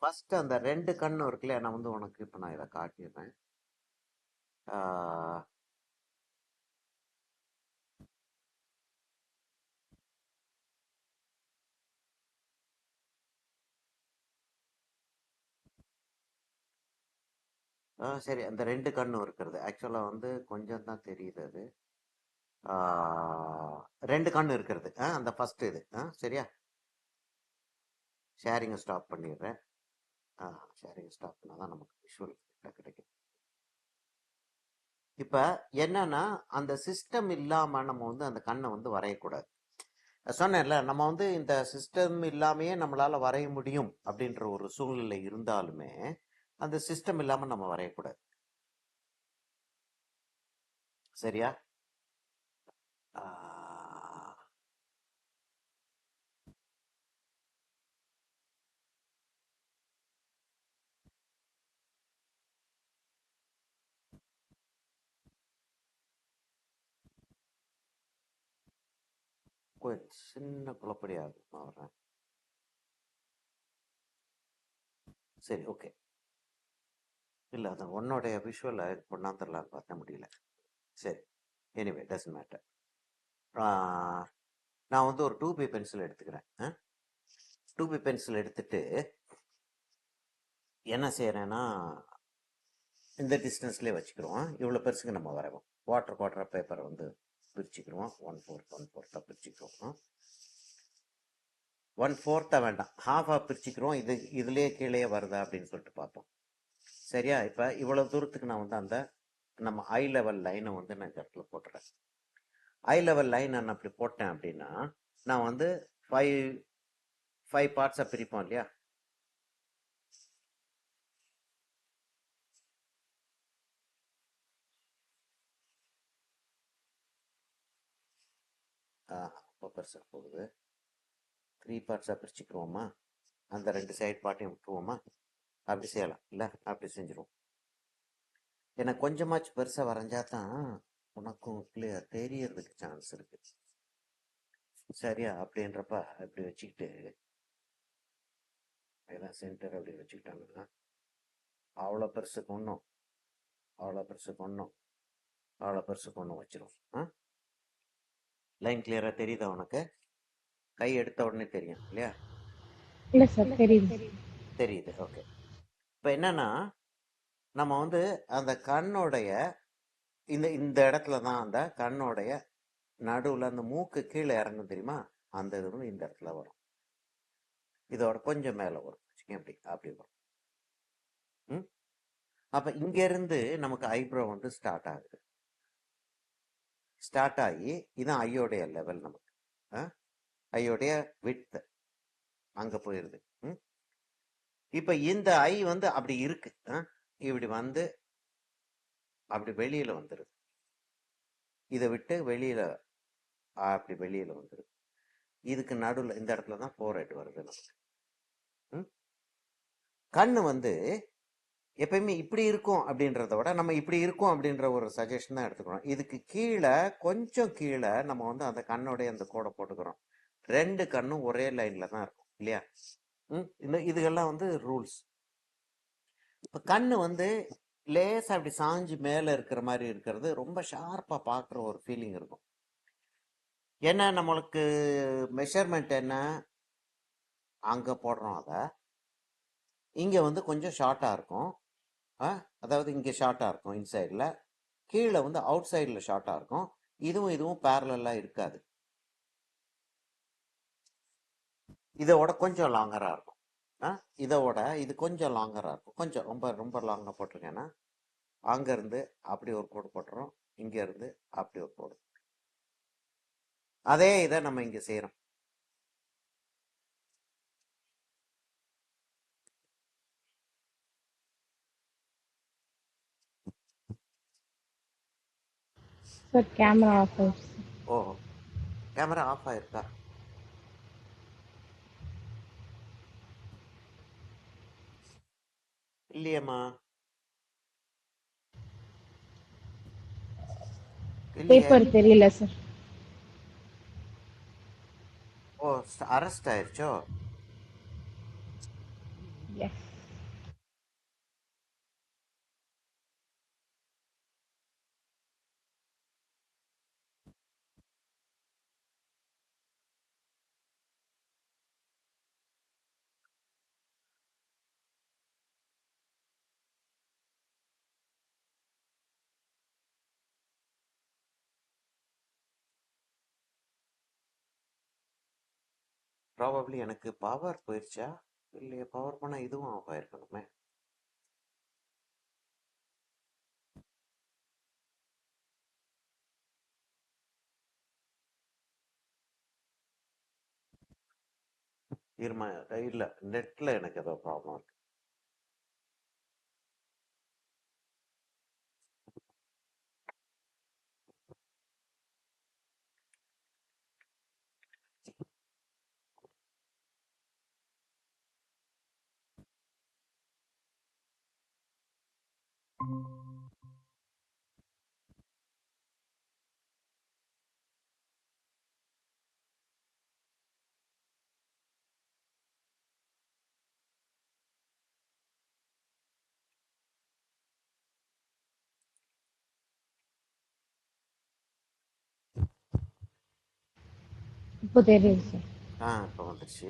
First அந்த ரெண்டு கண்ணு இருக்குல்ல, நான் வந்து உனக்கு இப்போ நான் இதை காட்டிடுறேன். ஆஹ் சரி, அந்த ரெண்டு கண்ணு இருக்கிறது ஆக்சுவலாக வந்து கொஞ்சம் தான் தெரியுது அது. ரெண்டு கண்ணு இருக்கிறது அந்த ஃபர்ஸ்ட் இது சரியா. ஷேரிங்கை ஸ்டாப் பண்ணிடுறேன். ஷேரிங் ஸ்டாப் பண்ணால் தான் நமக்கு விஷுவல் கிடைக்கும். இப்போ என்னன்னா, அந்த சிஸ்டம் இல்லாமல் நம்ம வந்து அந்த கண்ணை வந்து வரையக்கூடாது. சொன்னேன்ல, நம்ம வந்து இந்த சிஸ்டம் இல்லாமையே நம்மளால வரைய முடியும் அப்படின்ற ஒரு சூழ்நிலை இருந்தாலுமே அந்த சிஸ்டம் இல்லாமல் நம்ம வரையக்கூடாது. சரியா? சின்ன குழப்படி ஆகும் நான் வர்றேன். சரி, ஓகே. இல்லை, அது உன்னோடைய விஷுவலை கொண்டாந்துடலான்னு பார்க்க முடியல. சரி, எனிவே டசன்ட் மேட்டர். நான் வந்து ஒரு 2B பென்சில் எடுத்துக்கிறேன். 2B பென்சில் எடுத்துட்டு என்ன செய்கிறேன்னா, இந்த டிஸ்டன்ஸ்லேயே வச்சுக்கிறோம். இவ்வளோ பெருசுக்கு நம்ம வரைவோம். குவார்டர் பேப்பரை வந்து பிரிச்சுக்கிறோம். 1/4 பிரிச்சுக்கிறோம். 1/4 வேண்டாம், ஹாஃபாக பிரிச்சுக்கிறோம். இதுலேயே கீழே வருதா அப்படின்னு சொல்லிட்டு பார்ப்போம். சரியா? இப்போ இவ்வளோ தூரத்துக்கு நான் வந்து அந்த நம்ம ஐ லெவல் லைனை வந்து நான் இந்த இடத்துல போட்டுறேன். ஐ லெவல் லைன் நான் அப்படி போட்டேன் அப்படின்னா நான் வந்து 5 பார்ட்ஸாக பிரிப்போம் இல்லையா. இப்போ பெருசாக போகுது. 3 பார்ட்ஸாக பிரிச்சுக்கிறோமா. அந்த 2 சைட் பார்ட்டையும் விட்டுருவோமா. அப்படி செய்யலாம் இல்லை, அப்படி செஞ்சிருவோம். எனக்கு கொஞ்சமாச்சு பெருசாக வரைஞ்சா தான் உனக்கும் கிளியர் தெரியறதுக்கு சான்ஸ் இருக்கு. சரியா? அப்படின்றப்ப அப்படி வச்சுக்கிட்டு எல்லாம் சென்டர் அப்படி வச்சுக்கிட்டாங்கன்னா அவ்வளோ பெருசுக்கு ஒன்றும் அவ்வளோ பெருசுக்கு ஒன்றும் அவ்வளோ பெருசுக்கு ஒன்றும் வச்சிரும். லைன் கிளியராக தெரியுதா உனக்கு? கை எடுத்த உடனே தெரியும் இல்லையா? இல்ல சார், தெரியுது. தெரியுது. ஓகே. இப்போ என்னன்னா, நம்ம வந்து அந்த கண்ணோடைய இந்த இந்த இடத்துல தான் அந்த கண்ணோடைய நடுவில் அந்த மூக்கு கீழே இறங்கும் தெரியுமா, அந்த இது வந்து இந்த இடத்துல வரும். இதோட கொஞ்சம் மேலே வரும். அப்படி அப்படி வரும். அப்போ இங்கேருந்து நமக்கு ஐப்ரோ வந்து ஸ்டார்ட் ஆகுது. ஸ்டார்ட் ஆகி இதான் ஐயோடைய லெவல். நமக்கு ஐயோடைய விட்த் அங்கே போயிடுது. இப்போ இந்த ஐ வந்து அப்படி இருக்கு. இப்படி வந்து அப்படி வெளியில வந்துடுது. இதை விட்டு வெளியில அப்படி வெளியில வந்துடுது. இதுக்கு நடுவில் இந்த இடத்துல தான் ஃபோர்ஹெட் வருது நமக்கு. கண்ணு வந்து எப்பயுமே இப்படி இருக்கும் அப்படின்றத விட நம்ம இப்படி இருக்கும் அப்படின்ற ஒரு சஜஷன் தான் எடுத்துக்கிறோம். இதுக்கு கீழே கொஞ்சம் கீழே நம்ம வந்து அந்த கண்ணோடைய அந்த கோடை போட்டுக்கிறோம். ரெண்டு கண்ணும் ஒரே லைன்ல தான் இருக்கும் இல்லையா. இந்த இதுகெல்லாம் வந்து ரூல்ஸ். இப்போ கண்ணு வந்து லேசா அப்படி சாஞ்சு மேலே இருக்கிற மாதிரி இருக்கிறது ரொம்ப ஷார்ப்பாக பார்க்குற ஒரு ஃபீலிங் இருக்கும். ஏன்னா நம்மளுக்கு மெஷர்மெண்ட் என்ன, அங்கே போடுறோம் அதை. இங்கே வந்து கொஞ்சம் ஷார்ட்டாக இருக்கும். அதாவது இங்கே ஷார்ட்டாக இருக்கும் இன்சைடில், கீழே வந்து அவுட் சைடில் ஷார்ட்டாக இருக்கும். இதுவும் பேரலாக இருக்காது. இதோட கொஞ்சம் லாங்கராக இருக்கும். இதோட இது கொஞ்சம் லாங்கராக இருக்கும். கொஞ்சம் ரொம்ப ரொம்ப லாங்காக போட்டிருக்கேன்னா அங்கேருந்து அப்படி ஒரு கோடு போட்டுறோம், இங்கேருந்து அப்படி ஒரு கோடு. அதே இதை நம்ம இங்கே செய்கிறோம். சார், கேமரா ஆஃப் ஆயிடுச்சு. ஓஹோ, கேமரா ஆஃப் ஆயிருக்கா? இல்லையம்மா, இல்லையே. பேப்பர் தெரியல சார். ஓ, அரெஸ்ட் ஆயிருச்சோ? எஸ். ப்ராபப்ளி எனக்கு பவர் போயிடுச்சா இல்லையா? பவர் போனால் இதுவும் ஆஃப் ஆயிருக்கணுமே. இருமா, இல்லை நெட்டில் எனக்கு ஏதோ ப்ராப்ளம் இருக்கு. இப்போ தெரியுது சார். இப்போ வந்துடுச்சு.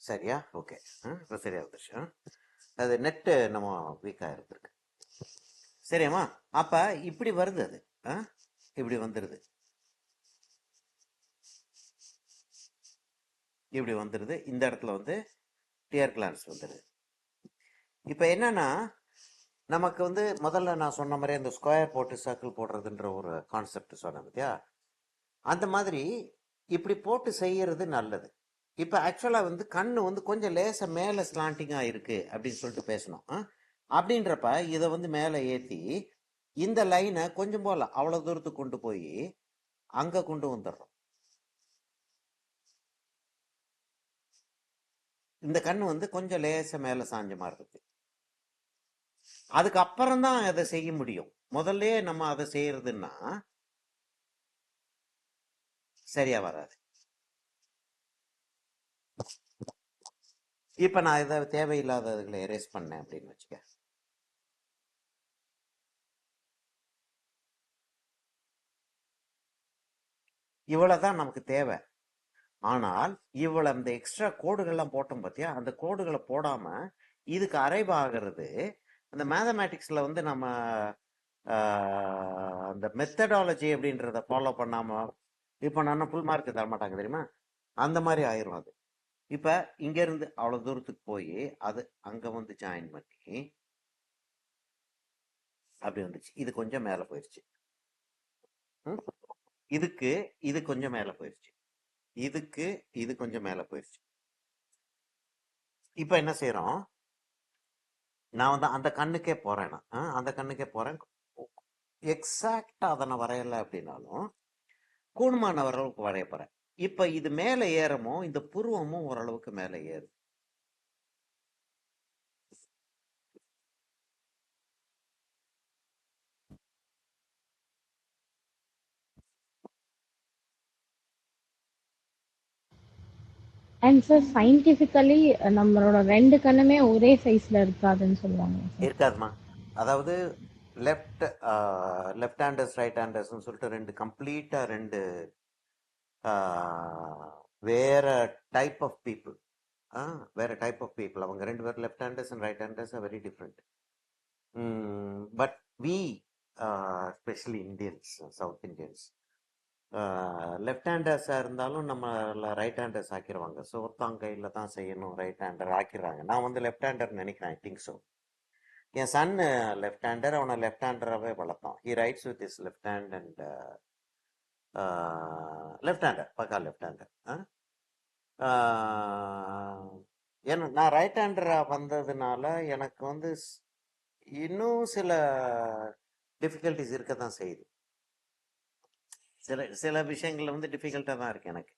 சரியா? ஓகே. இப்போ சரியா வந்துடுச்சு. அது நெட்டு நம்ம வீக்காக இருந்திருக்கு. சரியாம்மா? அப்போ இப்படி வருது அது. இப்படி வந்துடுது. இப்படி வந்துடுது. இந்த இடத்துல வந்து டியர் கிளான்ஸ் வந்துடுது. இப்போ என்னன்னா நமக்கு வந்து முதல்ல நான் சொன்ன மாதிரி அந்த ஸ்கொயர் போட்டு சர்க்கிள் போடுறதுன்ற ஒரு கான்செப்ட் சொன்னேன் பார்த்தியா? அந்த மாதிரி இப்படி போட்டு செய்யறது நல்லது. இப்போ ஆக்சுவலாக வந்து கண்ணு வந்து கொஞ்சம் லேசாக மேலே ஸ்லாண்டிங்காக இருக்கு அப்படின்னு சொல்லிட்டு பேசணும். அப்படின்றப்ப இதை வந்து மேலே ஏற்றி இந்த லைனை கொஞ்சம் போல அவ்வளோ தூரத்துக்கு கொண்டு போய் அங்கே கொண்டு வந்துடுறோம். இந்த கண்ணு வந்து கொஞ்சம் லேச மேலே சாஞ்ச மாதிரி இருக்கு. அதுக்கப்புறம் தான் அதை செய்ய முடியும். முதல்ல நம்ம அதை செய்யறதுன்னா சரியா வராது. இப்ப நான் இதை தேவையில்லாததுகளை எரேஸ் பண்ணேன் அப்படின்னு வச்சுக்க. இவ்வளவுதான் நமக்கு தேவை. ஆனால் இவ்வளவு அந்த எக்ஸ்ட்ரா கோடுகள்லாம் போட்டோம் பார்த்தியா? அந்த கோடுகளை போடாம இதுக்கு அரைவாகிறது அந்த மேத்தமேட்டிக்ஸ்ல வந்து நம்ம அந்த மெத்தடாலஜி அப்படின்றத ஃபாலோ பண்ணாம இப்போ நான் ஃபுல் மார்க் தர மாட்டாங்க தெரியுமா? அந்த மாதிரி ஆயிரும் அது. இப்ப இங்க இருந்து அவ்வளவு தூரத்துக்கு போய் அது அங்க வந்து ஜாயின் பண்ணி அப்படி வந்துச்சு. இது கொஞ்சம் மேல போயிருச்சு. இதுக்கு இது கொஞ்சம் மேல போயிருச்சு. இதுக்கு இது கொஞ்சம் மேல போயிருச்சு. இப்ப என்ன செய்யறோம்? நான் வந்து அந்த கண்ணுக்கே போறேன். அந்த கண்ணுக்கே போறேன். எக்ஸாக்டா அதை நான் வரையல அப்படின்னாலும் கூடுமான ஓரளவுக்கு வரைய போறேன். இப்ப இது மேல ஏறமோ இந்த புருவமும் ஓரளவுக்கு மேல ஏறும். அண்ட் சார் சயின்டிஃபிக்கலி நம்மளோட ரெண்டு கண்ணுமே ஒரே சைஸ்ல இருக்காதுன்னு சொல்லுவாங்க சார். இருக்காதுமா. அதாவது லெஃப்ட் லெஃப்ட் ஹேண்டர்ஸ் ரைட் ஹேண்டர்ஸ்னு சொல்லிட்டு ரெண்டு கம்ப்ளீட்டா ரெண்டு வேற டைப் ஆஃப் பீப்புள். வேற டைப் ஆஃப் பீப்புள். அவங்க ரெண்டு பேரும் left handers and right handers are very different. But we specially Indians, South Indians left ஹேண்டர்ஸாக இருந்தாலும் நம்ம ரைட் ஹேண்டர்ஸ் ஆக்கிடுவாங்க. ஸோ ஒருத்தாங்கையில் தான் செய்யணும், ரைட் ஹேண்டர் ஆக்கிடுறாங்க. நான் வந்து லெஃப்ட் ஹேண்டர் நினைக்கிறேன். I think so. என் சன்னு லெஃப்ட் ஹேண்டர், அவனை லெஃப்ட் ஹேண்டராகவே வளர்த்தான். He writes with his left hand and left hander, பக்கா லெஃப்ட் ஹேண்டர். ஏன்னா நான் ரைட் ஹேண்டராக வந்ததுனால எனக்கு வந்து இன்னும் சில டிஃபிகல்ட்டிஸ் இருக்க தான் செய்யுது. சில சில விஷயங்கள்ல வந்து டிஃபிகல்ட்டாக தான் இருக்கு எனக்கு.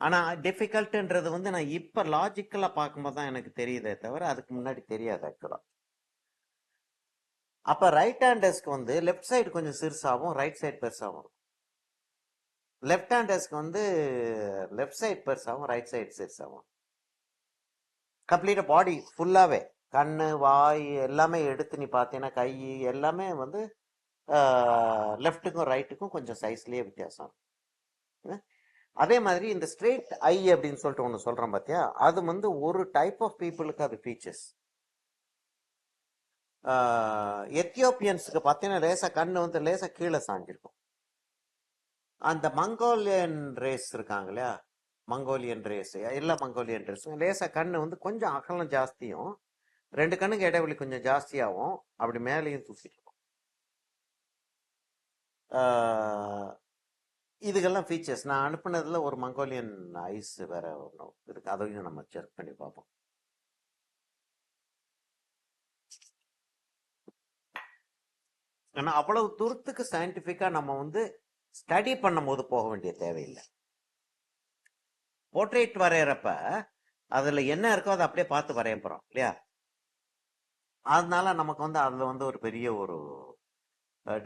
ஆனால் டிஃபிகல்ட்டுன்றது வந்து நான் இப்போ லாஜிக்கலாக பார்க்கும்போது தான் எனக்கு தெரியுதே தவிர அதுக்கு முன்னாடி தெரியாது ஆக்சுவலாக. அப்போ ரைட் ஹேண்டர்ஸ்க்கு வந்து லெஃப்ட் சைடு கொஞ்சம் சிறுசாகவும் ரைட் சைடு பெருசாகவும், லெஃப்ட் ஹேண்டர்ஸ்க்கு வந்து லெஃப்ட் சைடு பெருசாகவும் ரைட் சைடு சிறுசாகவும், கம்ப்ளீட்டாக பாடி ஃபுல்லாகவே கண்ணு வாய் எல்லாமே எடுத்து நீ பார்த்தீங்கன்னா கை எல்லாமே வந்து லெஃப்ட்டுக்கும் ரைட்டுக்கும் கொஞ்சம் சைஸ்லேயே வித்தியாசம் இருக்கும். அதே மாதிரி இந்த ஸ்ட்ரெயிட் ஐ அப்படின்னு சொல்லிட்டு ஒன்று சொல்கிறோம் பார்த்தியா, அது வந்து ஒரு டைப் ஆஃப் பீப்புளுக்கு அது ஃபீச்சர்ஸ். எத்தியோப்பியன்ஸுக்கு பார்த்தீங்கன்னா லேசாக கண்ணு வந்து லேசாக கீழே சாஞ்சிருக்கும். அந்த மங்கோலியன் ரேஸ் இருக்காங்க இல்லையா, மங்கோலியன் ரேஸ் எல்லா மங்கோலியன் ரேஸும் லேசாக கண்ணு வந்து கொஞ்சம் அகலம் ஜாஸ்தியும் ரெண்டு கண்ணுக்கு இடைவெளி கொஞ்சம் ஜாஸ்தியாகவும் அப்படி மேலேயும் தூக்கிட்டு இருக்கும். இதுக்கெல்லாம் ஃபீச்சர்ஸ் நான் அனுப்புனதுல ஒரு மங்கோலியன் ஐஸ் வேற ஒன்று இருக்கு, அதையும் நம்ம செக் பண்ணி பார்ப்போம். ஏன்னா அவ்வளவு தூரத்துக்கு சயின்டிஃபிக்காக நம்ம வந்து ஸ்டடி பண்ணும் போது போக வேண்டிய தேவையில்லை. போர்ட்ரேட் வரைகிறப்ப அதில் என்ன இருக்கோ அதை அப்படியே பார்த்து வரைய போகிறோம் இல்லையா, அதனால நமக்கு வந்து அதில் வந்து ஒரு பெரிய ஒரு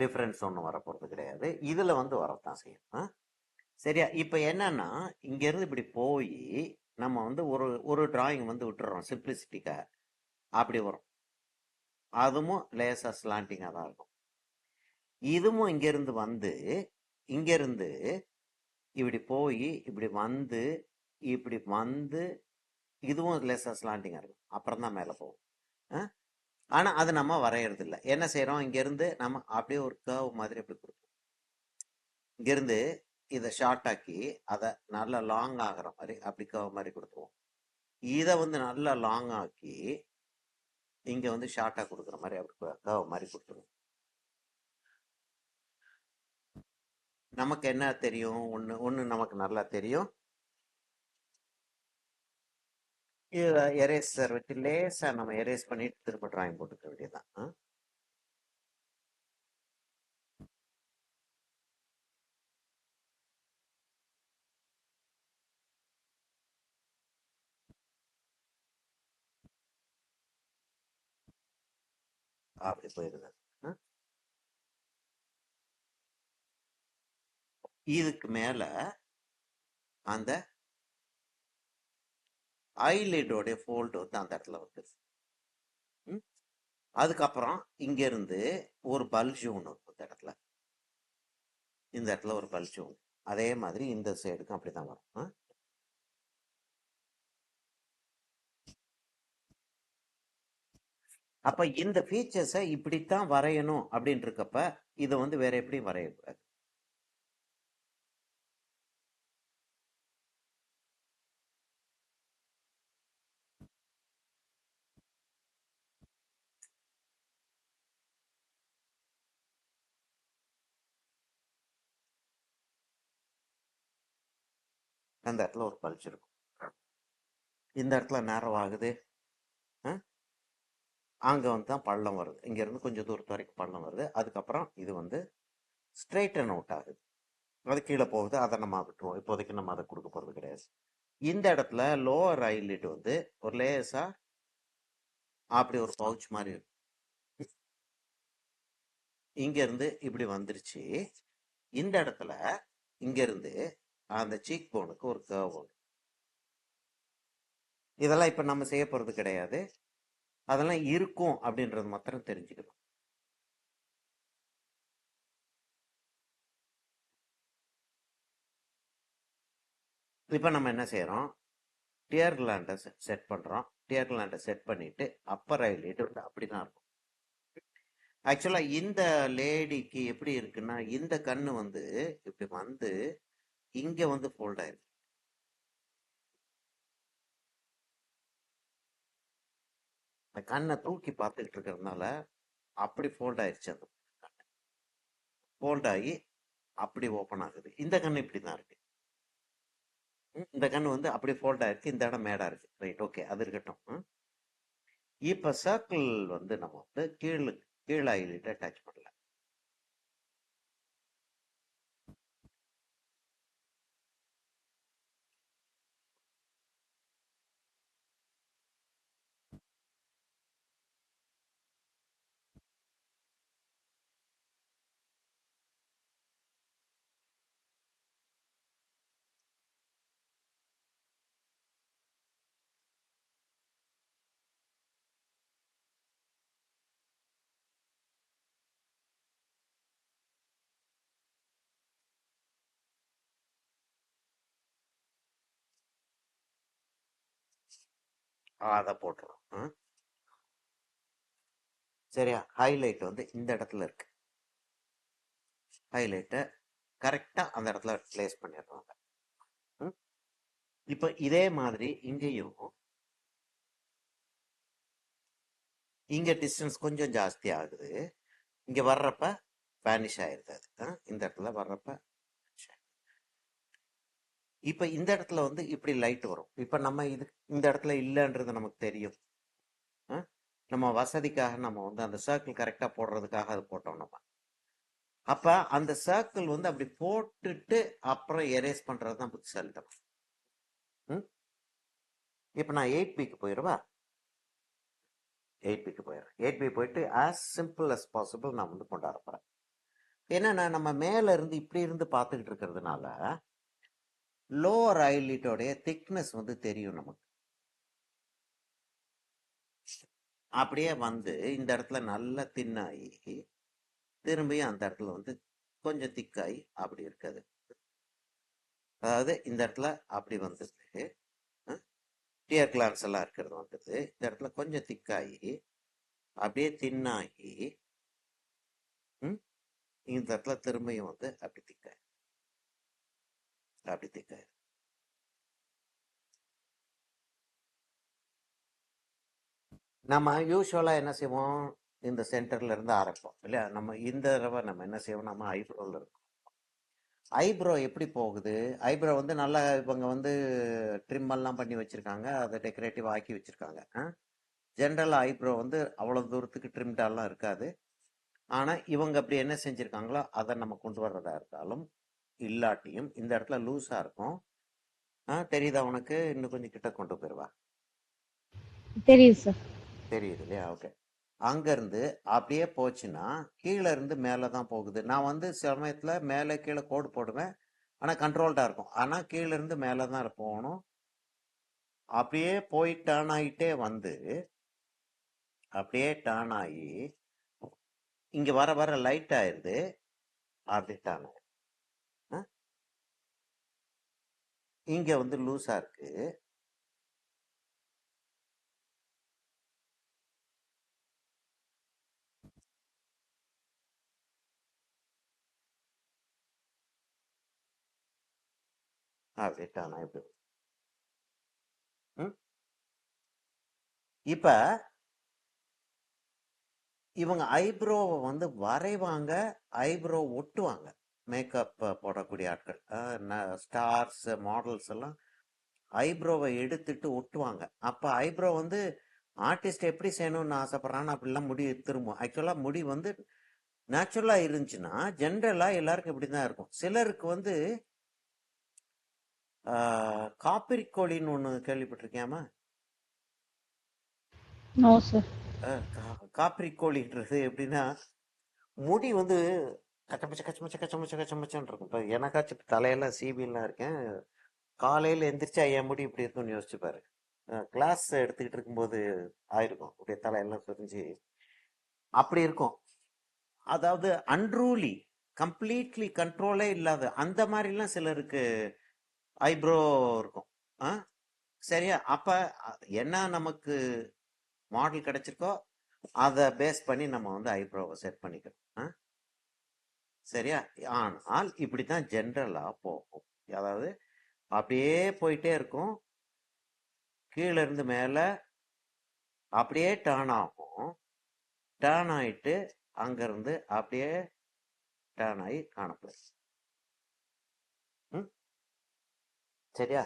டிஃப்ரென்ஸ் ஒன்றும் வரப்போகிறது கிடையாது. இதில் வந்து வரத்தான் செய்யும். சரியா, இப்போ என்னன்னா இங்கேருந்து இப்படி போய் நம்ம வந்து ஒரு ஒரு டிராயிங் வந்து விட்டுறோம் சிம்பிளிசிட்டிக்காக, அப்படி வரும். அதுவும் லேசாக ஸ்லாண்டிங்காக தான் இருக்கும். இதுவும் இங்கேருந்து வந்து இங்கேருந்து இப்படி போய் இப்படி வந்து இப்படி வந்து இதுவும் லேசாக ஸ்லாண்டிங்காக இருக்கும், அப்புறம் தான் மேலே போகும். ஆனால் அது நம்ம வரையறது இல்லை. என்ன செய்கிறோம், இங்கேருந்து நம்ம அப்படியே ஒரு கர்வ் மாதிரி அப்படி கொடுப்போம். இங்கேருந்து இதை ஷார்ட் ஆக்கி அதை நல்லா லாங் ஆகிற மாதிரி அப்படி கர்வ் மாதிரி கொடுத்துருவோம். இதை வந்து நல்லா லாங் ஆக்கி இங்கே வந்து ஷார்ட்டாக கொடுக்குற மாதிரி அப்படி கர்வ் மாதிரி கொடுத்துருவோம். நமக்கு என்ன தெரியும், ஒன்று நமக்கு நல்லா தெரியும். இதை எரேசர் வச்சு லேசாக நம்ம எரேஸ் பண்ணிட்டு திரும்ப டிராயிங் போட்டுக்க வேண்டியதுதான். அப்படி போயிருது. இதுக்கு மேல அந்த ஐலிடோடைய ஃபோல்டு வந்து அந்த இடத்துல வந்துருது. அதுக்கப்புறம் இங்க இருந்து ஒரு பல்ஜ் ஒன்று இருக்கும் இந்த இடத்துல, இந்த இடத்துல ஒரு பல்ஜ் ஒன்று, அதே மாதிரி இந்த சைடுக்கும் அப்படிதான் வரும். அப்ப இந்த ஃபீச்சர்ஸை இப்படித்தான் வரையணும் அப்படின்னு இருக்கப்ப இதை வந்து வேற எப்படி வரையக்கூடாது. அந்த இடத்துல ஒரு பல்ஜ் இருக்கும், இந்த இடத்துல நேரம் ஆகுது, அங்கே வந்து தான் பள்ளம் வருது, இங்கேருந்து கொஞ்சம் தூரத்து வரைக்கும் பள்ளம் வருது. அதுக்கப்புறம் இது வந்து ஸ்ட்ரெயிட்டன் அவுட் ஆகுது, அது கீழே போகுது, அதை நம்ம விட்டுருவோம், இப்போதைக்கு நம்ம அதை கொடுக்க போகிறது கிடையாது. இந்த இடத்துல லோவர் ஐலிட் வந்து ஒரு லேசா அப்படி ஒரு பவுச் மாதிரி இருக்கும், இங்கேருந்து இப்படி வந்துருச்சு. இந்த இடத்துல இங்கேருந்து அந்த சீக் போனுக்கு ஒரு கர்வ் வரும். இதெல்லாம் இப்போ நம்ம செய்ய போகிறது கிடையாது, அதெல்லாம் இருக்கும் அப்படின்றது மாத்திரம் தெரிஞ்சுக்கணும். இப்போ நம்ம என்ன செய்கிறோம், டியர் கிளாண்டை செட் பண்ணுறோம். டியர் கிளாண்டை செட் பண்ணிவிட்டு அப்பர் ஐலிட் அப்படி தான் இருக்கும். ஆக்சுவலாக இந்த லேடிக்கு எப்படி இருக்குன்னா இந்த கண்ணு வந்து இப்படி வந்து இங்கே வந்து ஃபோல்ட் ஆயிருக்கு. இந்த கண்ணை தூக்கி பார்த்துக்கிட்டு இருக்கிறதுனால அப்படி ஃபோல்ட் ஆயிடுச்சு. அந்த கண்ணு ஃபோல்ட் ஆகி அப்படி ஓப்பன் ஆகுது. இந்த கண்ணு இப்படி தான் இருக்கு. இந்த கண்ணு வந்து அப்படி ஃபோல்ட் ஆயிருக்கு, இந்த இடம் மேடா இருக்கு. ரைட், ஓகே, அது இருக்கட்டும். இப்போ சர்க்கிள் வந்து நம்ம வந்து கீழே ஐலிட்டை டச் பண்ணல, அதை போட்டுரும். சரியா? ஹைலைட் வந்து இந்த இடத்துல இருக்கு. ஹைலைட்டை கரெக்டாக அந்த இடத்துல பிளேஸ் பண்ணிடுறாங்க. இப்போ இதே மாதிரி இங்கேயும் இங்க டிஸ்டன்ஸ் கொஞ்சம் ஜாஸ்தி ஆகுது. இங்க வர்றப்ப வேனிஷ் ஆயிருது அது. இந்த இடத்துல வர்றப்ப vanish ஆயிடுது. இப்ப இந்த இடத்துல வந்து இப்படி லைட் வரும். இப்ப நம்ம இது இந்த இடத்துல இல்லைன்றது நமக்கு தெரியும். நம்ம வசதிக்காக நம்ம வந்து அந்த சர்க்கிள் கரெக்டா போடுறதுக்காக அது போட்டோம் நம்ம. அப்ப அந்த சர்க்கிள் வந்து அப்படி போட்டுட்டு அப்புறம் எரேஸ் பண்றது தான் புத்திசாலித்தனம். இப்ப நான் 8Bக்கு போயிடுவா. 8Bக்கு போயிடுறேன். 8B போயிட்டு ஆஸ் சிம்பிள் அஸ் பாசிபிள் நான் வந்து கொண்டாட போறேன். ஏன்னா நம்ம மேல இருந்து இப்படி இருந்து பார்த்துக்கிட்டு இருக்கிறதுனால லோவர் ஐலிட்டோடைய திக்னஸ் வந்து தெரியும் நமக்கு. அப்படியே வந்து இந்த இடத்துல நல்லா தின்னாகி திரும்பியும் அந்த இடத்துல வந்து கொஞ்சம் திக்காகி அப்படி இருக்காது. அதாவது இந்த இடத்துல அப்படி வந்தது, டியர் கிளான்ஸ் எல்லாம் இருக்கிறது வந்தது. இந்த இடத்துல கொஞ்சம் திக்காகி அப்படியே தின்னாகி இந்த இடத்துல திரும்பியும் வந்து அப்படி திக்காய் அப்படி திக்காய். நம்ம யூஸ்வலா என்ன செய்வோம், இந்த சென்டர்ல இருந்து ஆரம்பிப்போம் இல்லையா? நம்ம இந்த தடவை நம்ம என்ன செய்வோம், நம்ம ஐப்ரோல இருக்கோம். ஐப்ரோ எப்படி போகுது? ஐப்ரோ வந்து நல்லா இவங்க வந்து ட்ரிம் எல்லாம் பண்ணி வச்சிருக்காங்க, அதை டெக்கரேட்டிவ் ஆக்கி வச்சிருக்காங்க. ஜென்ரல் ஐப்ரோ வந்து அவ்வளவு தூரத்துக்கு ட்ரிம்டாலாம் இருக்காது. ஆனா இவங்க அப்படி என்ன செஞ்சிருக்காங்களோ அதை நம்ம கொண்டு வர்றதா இருந்தாலும் இல்லாட்டியும் இந்த இடத்துல லூஸா இருக்கும். தெரியுதா உனக்கு? இன்னும் கொஞ்சம் கிட்ட கொண்டு போயிருவா. தெரியுது சார். தெரியுது இல்லையா? ஓகே. அங்க இருந்து அப்படியே போச்சுன்னா கீழே இருந்து மேலே தான் போகுது. நான் வந்து சமயத்துல மேலே கீழே கோடு போடுவேன், ஆனா கண்ட்ரோல்டா இருக்கும். ஆனா கீழே இருந்து மேலே தான் போகணும். அப்படியே போய் டர்ன் ஆகிட்டே வந்து அப்படியே டர்ன் ஆகி இங்க வர வர லைட் ஆயிருது. அப்படி டர்ன் ஆயிடுது. இங்க வந்து லூஸா இருக்கு. அப்படி டர்ன் ஆயிடுது. இப்ப இவங்க ஐப்ரோவை வந்து வரைவாங்க, ஐப்ரோ ஒட்டுவாங்க. மேக்கப் போடக்கூடிய ஆட்கள், ஸ்டார்ஸ், மாடல்ஸ் எல்லாம் ஐப்ரோவை எடுத்துட்டு ஒட்டுவாங்க. அப்ப ஐப்ரோ வந்து ஆர்டிஸ்ட் எப்படி செய்யணும்னு ஆசைப்படுறான்னு அப்படிலாம் முடி திரும்பும். ஆக்சுவலா முடி வந்து நேச்சுரலா இருந்துச்சுன்னா ஜென்ரலா எல்லாருக்கும் இப்படிதான் இருக்கும். சிலருக்கு வந்து காப்பிரிக்கோழின்னு ஒண்ணு கேள்விப்பட்டிருக்கியாமா? No sir. காப்பிரிக்கோழின்றது எப்படின்னா முடி வந்து கச்சமச்ச கச்சமச்ச கச்சமச்ச கச்சமச்சான் இருக்கும். இப்போ எனக்காச்சும் தலையெல்லாம் சீபிலாம் இருக்கேன். காலையில் எந்திரிச்சா என் முடி இப்படி இருக்கும்னு யோசிச்சு பாரு. கிளாஸ் எடுத்துக்கிட்டு இருக்கும்போது ஆயிருக்கும் அப்படியே தலையெல்லாம் சொரிஞ்சு அப்படி இருக்கும். அதாவது அன்ரூலி, கம்ப்ளீட்லி கண்ட்ரோலே இல்லாத அந்த மாதிரிலாம் சிலருக்கு ஐப்ரோ இருக்கும். சரியா? அப்ப என்ன நமக்கு மாடல் கிடைச்சிருக்கோ அதை பேஸ் பண்ணி நம்ம வந்து ஐப்ரோவை செட் பண்ணிக்கிறோம். சரியா? ஆனால் இப்படித்தான் ஜென்ரலா போகும். அதாவது அப்படியே போயிட்டே இருக்கும், கீழே இருந்து மேல அப்படியே டர்ன் ஆகும். டர்ன் ஆயிட்டு அங்கிருந்து அப்படியே டர்ன் ஆகி காணப்படும். சரியா?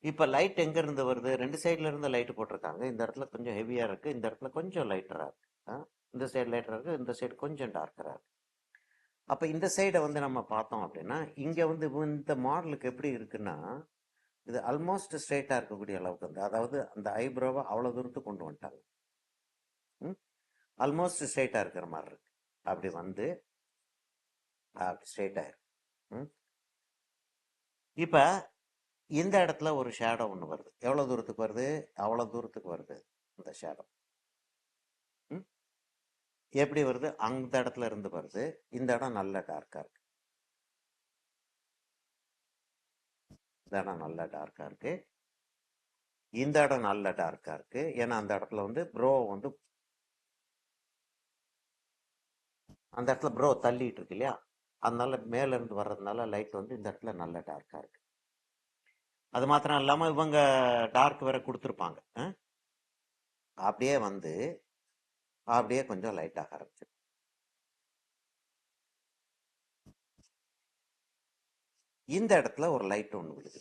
இப்ப லைட் எங்க இருந்து வருது? ரெண்டு சைட்ல இருந்து லைட் போட்டிருக்காங்க. இந்த இடத்துல கொஞ்சம் ஹெவியா இருக்கு, இந்த இடத்துல கொஞ்சம் லைட்டரா இருக்கு. இந்த சைடு லைட்டரா இருக்கு, இந்த சைடு கொஞ்சம் டார்க்கரா இருக்கு. அப்ப இந்த சைடை வந்து நம்ம பார்த்தோம் அப்படின்னா இங்க வந்து இந்த மாடலுக்கு எப்படி இருக்குன்னா இது ஆல்மோஸ்ட் ஸ்ட்ரெயிட்டா இருக்கக்கூடிய அளவுக்கு வந்து, அதாவது அந்த ஐப்ரோவை அவ்வளவு தூரத்துக்கு கொண்டு வந்துட்டாங்க. ஆல்மோஸ்ட் ஸ்ட்ரெயிட்டா இருக்கிற மாதிரி இருக்கு. அப்படி வந்து அப்படி ஸ்ட்ரெயிட் ஆயிரும். இப்ப இந்த இடத்துல ஒரு ஷேடோ ஒன்று வருது. எவ்வளவு தூரத்துக்கு வருது? அவ்வளவு தூரத்துக்கு வருது இந்த ஷேடோ. எப்படி வருது? அந்த இடத்துல இருந்து வருது. இந்த இடம் நல்ல டார்க்கா இருக்கு. இந்த இடம் நல்ல டார்க்கா இருக்கு. இந்த இடம் நல்ல டார்க்கா இருக்கு. ஏன்னா அந்த இடத்துல வந்து ப்ரோ வந்து அந்த இடத்துல ப்ரோ தள்ளிட்டு இருக்கு இல்லையா, அதனால மேல இருந்து வர்றதுனால லைட் வந்து இந்த இடத்துல நல்ல டார்க்கா இருக்கு. அது மாத்திரம் இல்லாம இவங்க டார்க் வேற கொடுத்துருப்பாங்க. அப்படியே வந்து அப்படியே கொஞ்சம் லைட் ஆக ஆரம்பிச்சு. இந்த இடத்துல ஒரு லைட் ஒன்று விழுது.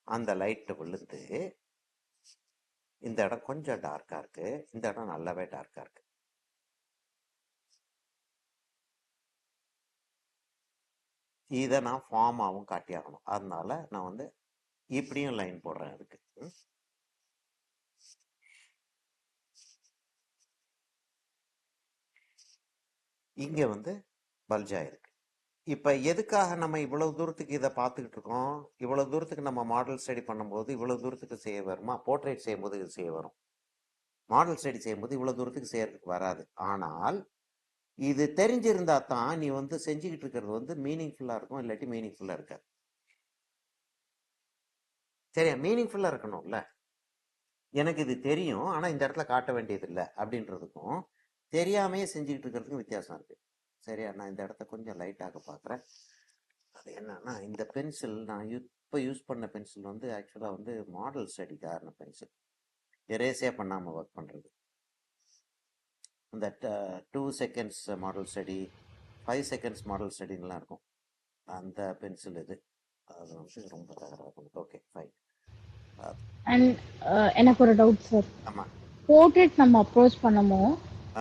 அந்த லைட் விழுந்து இந்த இடம் கொஞ்சம் டார்க்கா இருக்கு, இந்த இடம் நல்லாவே டார்க்கா இருக்கு. இதை நான் ஃபார்மாவும் காட்டி ஆகணும். அதனால நான் வந்து இப்படியும் லைன் போடுறேன் அதுக்கு. இங்க வந்து பல்ஜா இருக்கு. இப்ப எதுக்காக நம்ம இவ்வளவு தூரத்துக்கு இதை பார்த்துக்கிட்டு இருக்கோம்? இவ்வளவு தூரத்துக்கு நம்ம மாடல் ஸ்டடி பண்ணும்போது இவ்வளவு தூரத்துக்கு செய்ய வருமா? போர்ட்ரேட் செய்யும்போது இது செய்ய வரும். மாடல் ஸ்டடி செய்யும்போது இவ்வளவு தூரத்துக்கு செய்யறதுக்கு வராது. ஆனால் இது தெரிஞ்சிருந்தா தான் நீ வந்து செஞ்சுக்கிட்டு இருக்கிறது வந்து மீனிங்ஃபுல்லா இருக்கும், இல்லாட்டி மீனிங்ஃபுல்லா இருக்காது. சரியா? மீனிங்ஃபுல்லா இருக்கணும்ல. எனக்கு இது தெரியும், ஆனா இந்த இடத்துல காட்ட வேண்டியது இல்லை அப்படின்றதுக்கும் தெரியாமையே செஞ்சுக்கிட்டு இருக்கிறதுக்கும் வித்தியாசம் இருக்கு. சரியா? நான் இந்த இடத்த கொஞ்சம் லைட்டாக பார்க்குறேன். அது என்னன்னா, இந்த பென்சில் நான் இப்போ யூஸ் பண்ண பென்சில் வந்து ஆக்சுவலாக வந்து மாடல் ஸ்டடிக்கான பென்சில், எரேஸே பண்ணாமல் ஒர்க் பண்ணுறது. இந்த 2 seconds model study, 5 seconds model ஸ்டடின்லாம் இருக்கும், அந்த பென்சில் இது. அது வந்து ரொம்ப தகராறு. Okay fine. அண்ட் எனக்கு ஒரு டவுட் சார். ஆமாம். போர்ட்ரேட் நம்ம அப்ரோச் பண்ணமோ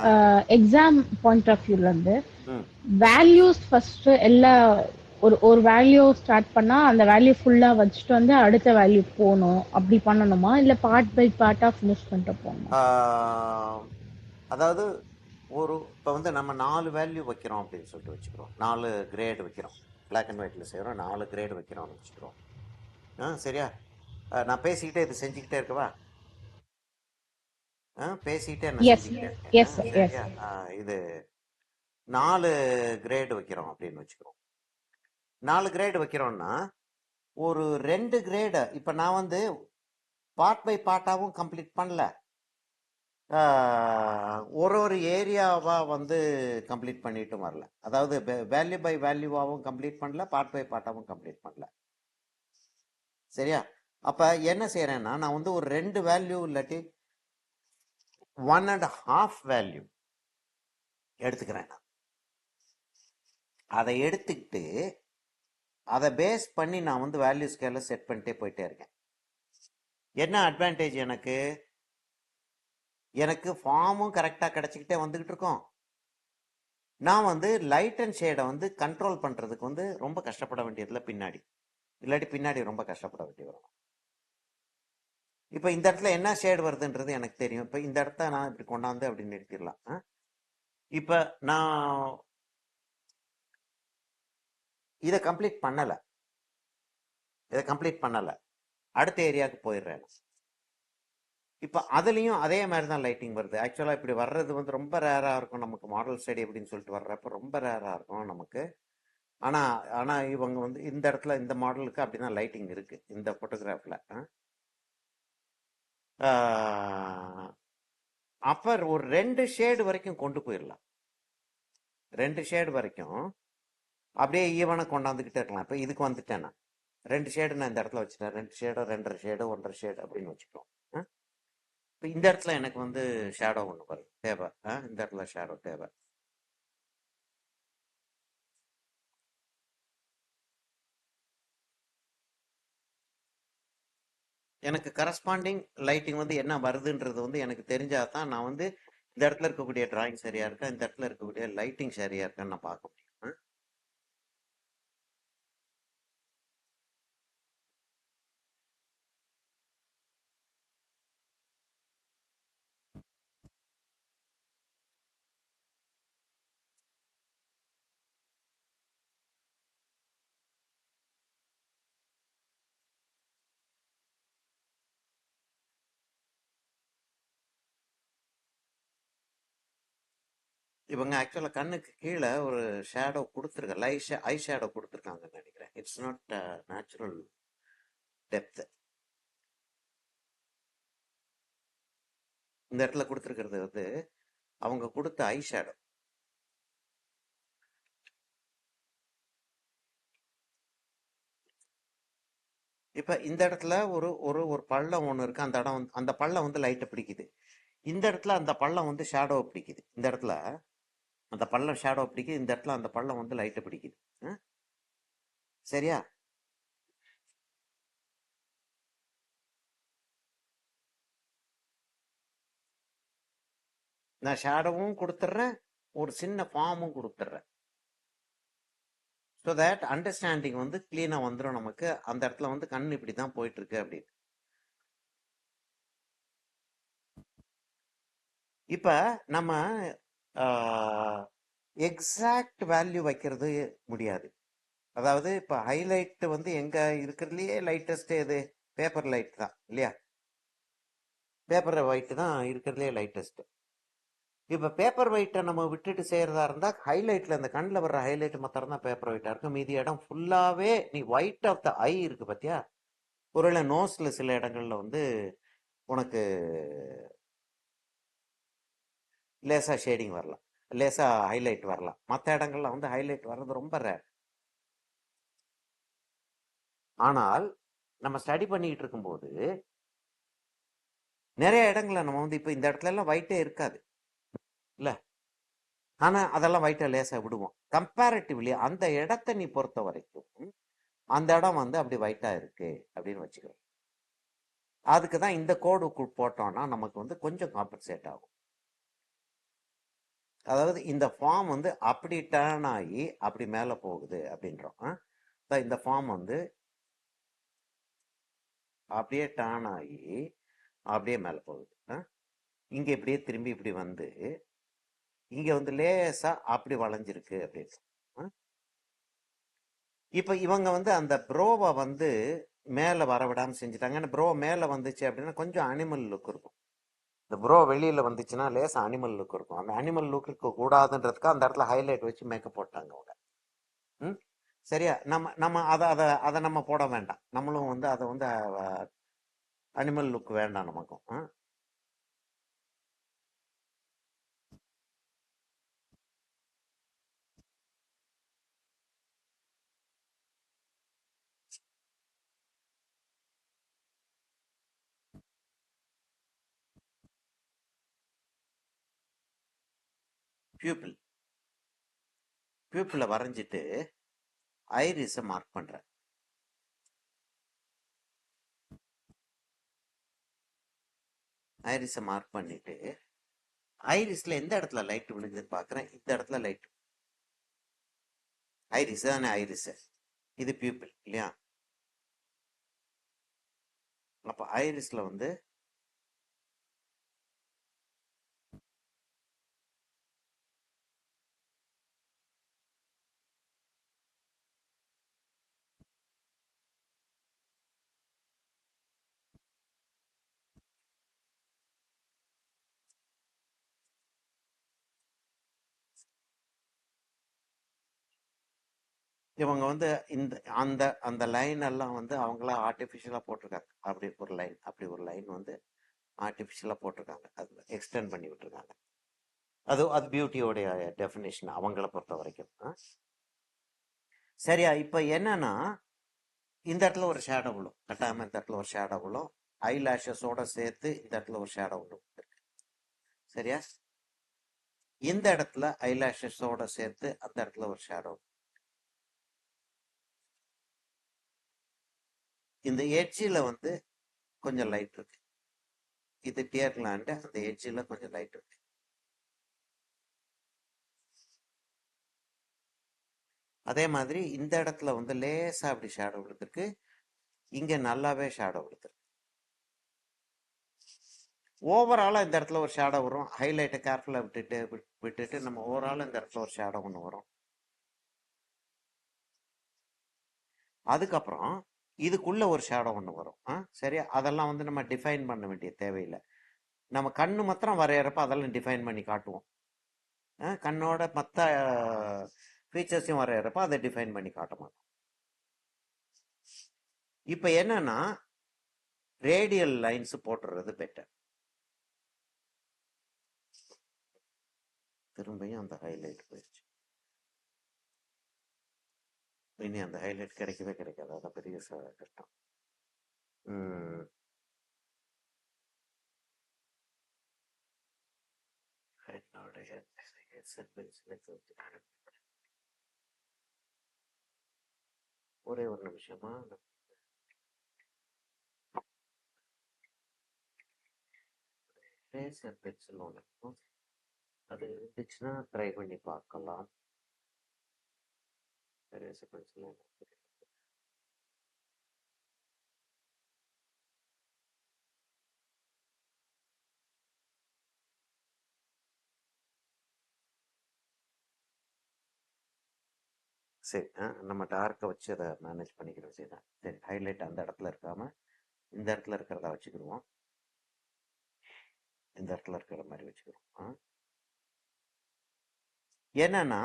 ஆ. எக்ஸாம் பாயிண்ட் ஆஃப் வியூல இருந்து ம். வேல்யூஸ் ஃபர்ஸ்ட் எல்லா ஒரு ஒரு வேல்யூ ஸ்டார்ட் பண்ணா அந்த வேல்யூ ஃபுல்லா வச்சுட்டு வந்து அடுத்த வேல்யூ போகணும், அப்படி பண்ணணுமா இல்லை பார்ட் பை பார்ட்டா ஃபினிஷ் பண்ணிட்டு போகணுமா? அதாவது இப்போ வந்து நம்ம 4 வேல்யூ வைக்கிறோம் அப்படின்னு சொல்லிட்டு வச்சுக்கிறோம். 4 கிரேடு வைக்கிறோம். பிளாக் அண்ட் ஒயிட்ல செய்கிறோம், 4 கிரேடு வைக்கிறோம்னு வச்சுக்கிறோம். சரியா? நான் பேசிக்கிட்டே இது செஞ்சுக்கிட்டே இருக்கவா? பேசிக்கிட்டே நான் எஸ் செஞ்சுக்கிட்டே இருக்கேன். Yes yes. சரியா? இது 4 கிரேடு வைக்கிறோம் அப்படின்னு வச்சுக்கிறோம். 4 கிரேடு வைக்கிறோம்னா ஒரு 2 கிரேடை இப்போ நான் வந்து பார்ட் பை பார்ட்டாகவும் கம்ப்ளீட் பண்ணல, ஒரு ஒரு ஏரியாவா வந்து கம்ப்ளீட் பண்ணிட்டும் வரல. அதாவது வேல்யூ பை வேல்யூவாகவும் கம்ப்ளீட் பண்ணல, பார்ட் பை பார்ட்டாகவும் கம்ப்ளீட் பண்ணல. சரியா? அப்ப என்ன செய்யறேன்னா, நான் வந்து ஒரு 2 வேல்யூ இல்லாட்டி 1.5 வேல்யூ எடுத்துக்கிறேன். அதை எடுத்துக்கிட்டு அதை பேஸ் பண்ணி நான் வந்து வேல்யூ ஸ்கேல செட் பண்ணிட்டே போயிட்டே இருக்கேன். என்ன அட்வான்டேஜ் எனக்கு? எனக்கு ஃபார்மும் கரெக்டாக கிடைச்சிக்கிட்டே வந்துகிட்டு இருக்கோம். நான் வந்து லைட் அண்ட் ஷேடை வந்து கண்ட்ரோல் பண்ணுறதுக்கு வந்து ரொம்ப கஷ்டப்பட வேண்டியதில்லை பின்னாடி, இல்லாட்டி பின்னாடி ரொம்ப கஷ்டப்பட வேண்டி வரும். இப்போ இந்த இடத்துல என்ன ஷேடு வருதுன்றது எனக்கு தெரியும். இப்போ இந்த இடத்த நான் இப்படி கொண்டாந்து அப்படி நிறுத்திடலாம். இப்போ நான் இதை கம்ப்ளீட் பண்ணலை, அடுத்த ஏரியாவுக்கு போயிடுறேன். இப்போ அதுலேயும் அதே மாதிரி தான் லைட்டிங் வருது. ஆக்சுவலாக இப்படி வர்றது வந்து ரொம்ப ரேராக இருக்கும் நமக்கு, மாடல் ஸ்டடி அப்படின்னு சொல்லிட்டு வர்றப்ப ரொம்ப ரேராக இருக்கும் நமக்கு. ஆனால் இவங்க வந்து இந்த இடத்துல இந்த மாடலுக்கு அப்படிதான் லைட்டிங் இருக்கு இந்த ஃபோட்டோகிராஃபில். அப்போ ஒரு 2 ஷேடு வரைக்கும் கொண்டு போயிடலாம். 2 ஷேடு வரைக்கும் அப்படியே ஈவனாக கொண்டாந்துக்கிட்டே இருக்கலாம். இப்போ இதுக்கு வந்துட்டேன் நான் 2 ஷேடு நான் இந்த இடத்துல வச்சுட்டேன். 2 ஷேடோ 2.5 ஷேடோ 1.5 ஷேடு அப்படின்னு வச்சுக்கிறோம். இப்போ இந்த இடத்துல எனக்கு வந்து ஷேடோ ஒன்று வரும் தேவை. இந்த இடத்துல ஷேடோ தேவை. எனக்கு கரஸ்பாண்டிங் லைட்டிங் வந்து என்ன வருதுன்றது வந்து எனக்கு தெரிஞ்சாதான் நான் வந்து இந்த இடத்துல இருக்கக்கூடிய டிராயிங் சரியா இருக்கா, இந்த இடத்துல இருக்கக்கூடிய லைட்டிங் சரியா இருக்கான்னு நான் பார்க்க முடியும். இவங்க ஆக்சுவலாக கண்ணுக்கு கீழே ஒரு ஷேடோ கொடுத்துருக்க ஐ ஷேடோ கொடுத்துருக்காங்கன்னு நினைக்கிறேன். It's not natural depth. இந்த இடத்துல கொடுத்துருக்கிறது வந்து அவங்க கொடுத்த ஐ ஷேடோ. இப்ப இந்த இடத்துல ஒரு ஒரு ஒரு பள்ளம் ஒண்ணு இருக்கு. அந்த இடம் அந்த பள்ளம் வந்து லைட்டை பிடிக்குது. இந்த இடத்துல அந்த பள்ளம் வந்து ஷேடோ பிடிக்குது. இந்த இடத்துல அந்த பள்ளம் ஷேடோ பிடிக்குது. இந்த இடத்துல அந்த பள்ளம் வந்து லைட்டை பிடிக்குது. சரியா? நான் ஷேடோவும் கொடுத்துட்றேன், ஒரு சின்ன ஃபார்மும் கொடுத்துட்றேன். ஸோ தட் அண்டர்ஸ்டாண்டிங் வந்து கிளீனா வந்துடும் நமக்கு. அந்த இடத்துல வந்து கண் இப்படி தான் போயிட்டு இருக்கு அப்படின்னு. இப்ப நம்ம எக்ஸாக்ட் வேல்யூ வைக்கிறது முடியாது. அதாவது இப்ப ஹைலைட் வந்து எங்க இருக்கிறதுலயே லைட்டஸ்ட் எது? பேப்பர் லைட் தான் இல்லையா? பேப்பர் ஒயிட் தான் இருக்கிறதுலே லைட்டஸ்ட். இப்ப பேப்பர் ஒயிட்டை நம்ம விட்டுட்டு செய்யறதா இருந்தா ஹைலைட்ல அந்த கண்ணில் வர்ற ஹைலைட் மாத்திரம் தான் பேப்பர் ஒயிட்டா இருக்கும். மீதி இடம் ஃபுல்லாவே நீ ஒயிட் ஆஃப் த ஐ இருக்கு பாத்தியா? ஒருவேளை நோஸ்ல சில இடங்கள்ல வந்து உனக்கு லேசா ஷேடிங் வரலாம், லேசா ஹைலைட் வரலாம். மற்ற இடங்கள்ல வந்து ஹைலைட் வர்றது ரொம்ப ரேர். ஆனால் நம்ம ஸ்டடி பண்ணிட்டு இருக்கும்போது நிறைய இடங்கள்ல நம்ம வந்து இப்ப இந்த இடத்துல எல்லாம் ஒயிட்டே இருக்காது இல்ல, ஆனா அதெல்லாம் ஒயிட்டை லேசா விடுவோம். கம்பேரிட்டிவ்லி அந்த இடத்த நீ பொறுத்த வரைக்கும் அந்த இடம் வந்து அப்படி ஒயிட்டா இருக்கு அப்படின்னு வச்சுக்கிறோம். அதுக்கு தான் இந்த கோடு போட்டோம்னா நமக்கு வந்து கொஞ்சம் காம்பன்சேட் ஆகும். அதாவது இந்த ஃபார்ம் வந்து அப்படி டேர்ன் ஆகி அப்படி மேலே போகுது அப்படின்றோம். இந்த ஃபார்ம் வந்து அப்படியே டேர்ன் ஆகி அப்படியே மேலே போகுது. இங்க இப்படியே திரும்பி இப்படி வந்து இங்க வந்து லேசா அப்படி வளைஞ்சிருக்கு அப்படின்னு. இப்ப இவங்க வந்து அந்த ப்ரோவை வந்து மேல வரவிடாம செஞ்சுட்டாங்க. ஏன்னா ப்ரோ மேல வந்துச்சு அப்படின்னா கொஞ்சம் அனிமல் லுக் இருக்கும். இந்த ப்ரோ வெளியில வந்துச்சுன்னா லேசா அனிமல் லுக் இருக்கும். அந்த அனிமல் லுக் இருக்க கூடாதுன்றதுக்கு அந்த இடத்துல ஹைலைட் வச்சு மேக்கப் போட்டாங்க அவங்க. ம் சரியா? நம்ம நம்ம அதை அதை அதை நம்ம போட வேண்டாம். நம்மளும் வந்து அதை வந்து அனிமல் லுக் வேண்டாம் நமக்கும். பியூப்பிள் பியூப்பிளை வரைஞ்சிட்டு ஐரிஸை மார்க் பண்றேன். ஐரிஸை மார்க் பண்ணிட்டு ஐரிஸ்ல எந்த இடத்துல லைட் விழுகுதுன்னு பாக்குறேன். இந்த இடத்துல லைட். ஐரிஸ் தானே ஐரிஸ், இது பியூப்பிள் இல்லையா? அப்ப ஐரிஸ்ல வந்து இவங்க வந்து இந்த அந்த அந்த லைன் எல்லாம் வந்து அவங்களா ஆர்டிபிஷியலா போட்டிருக்காங்க. அப்படி ஒரு லைன், அப்படி ஒரு லைன் வந்து ஆர்டிபிஷியலா போட்டிருக்காங்க. அது எக்ஸ்டெண்ட் பண்ணி விட்டுருக்காங்க. அது அது பியூட்டியோடைய டெஃபினேஷன் அவங்கள பொறுத்த வரைக்கும். சரியா? இப்ப என்னன்னா இந்த இடத்துல ஒரு ஷேடோ விழும் கட்டாயமா. இந்த இடத்துல ஒரு ஷேடோ விழும். ஐ லேஷஸோட சேர்த்து இந்த இடத்துல ஒரு ஷேடோ விழும். சரியா? இந்த இடத்துல ஐ லேஷஸோட சேர்த்து அந்த இடத்துல ஒரு ஷேடோ. இந்த எட்ஜில் வந்து கொஞ்சம் லைட் இருக்கு. இது டியர் கிளாண்ட். அந்த எட்ஜில் கொஞ்சம் லைட் இருக்கு. அதே மாதிரி இந்த இடத்துல வந்து லேசா அப்படி ஷேடோ விழுந்திருக்கு. இங்க நல்லாவே ஷேடோ விழுந்திருக்கு. ஓவராலா இந்த இடத்துல ஒரு ஷேடோ வரும். ஹைலைட்டை கேர்ஃபுல்லா விட்டுட்டு நம்ம ஓவராலா இந்த இடத்துல ஒரு ஷேடோ ஒன்று வரும். அதுக்கப்புறம் இதுக்குள்ள ஒரு ஷேடோ ஒன்று வரும். சரியா? அதெல்லாம் வந்து நம்ம டிஃபைன் பண்ண வேண்டிய தேவையில்லை. நம்ம கண்ணு மாத்திரம் வரையறப்ப அதெல்லாம் டிஃபைன் பண்ணி காட்டுவோம். கண்ணோட மற்ற ஃபீச்சர்ஸையும் வரையறப்ப அதை டிஃபைன் பண்ணி காட்ட மாட்டோம். இப்போ என்னன்னா ரேடியல் லைன்ஸ் போட்டுறது பெட்டர். திரும்பியும் அந்த ஹைலைட் போயிடுச்சு. இனி அந்த ஹைலைட் கிடைக்கவே கிடைக்காது. அதான் பெரிய கஷ்டம். ம். என்னுடைய ஒரே ஒரு நிமிஷமா ரேசர் பென்சில் ஒன்று இருக்கும். அது இருந்துச்சுன்னா ட்ரை பண்ணி பார்க்கலாம். ரேசர் பென்சில் சரி. நம்ம டார்க்கை வச்சு அதை மேனேஜ் பண்ணிக்கிறோம். சரி, ஹைலைட் அந்த இடத்துல இருக்காம இந்த இடத்துல இருக்கிறதா வச்சுக்கிடுவோம். இந்த இடத்துல இருக்கிற மாதிரி வச்சுக்கிறோம். என்னன்னா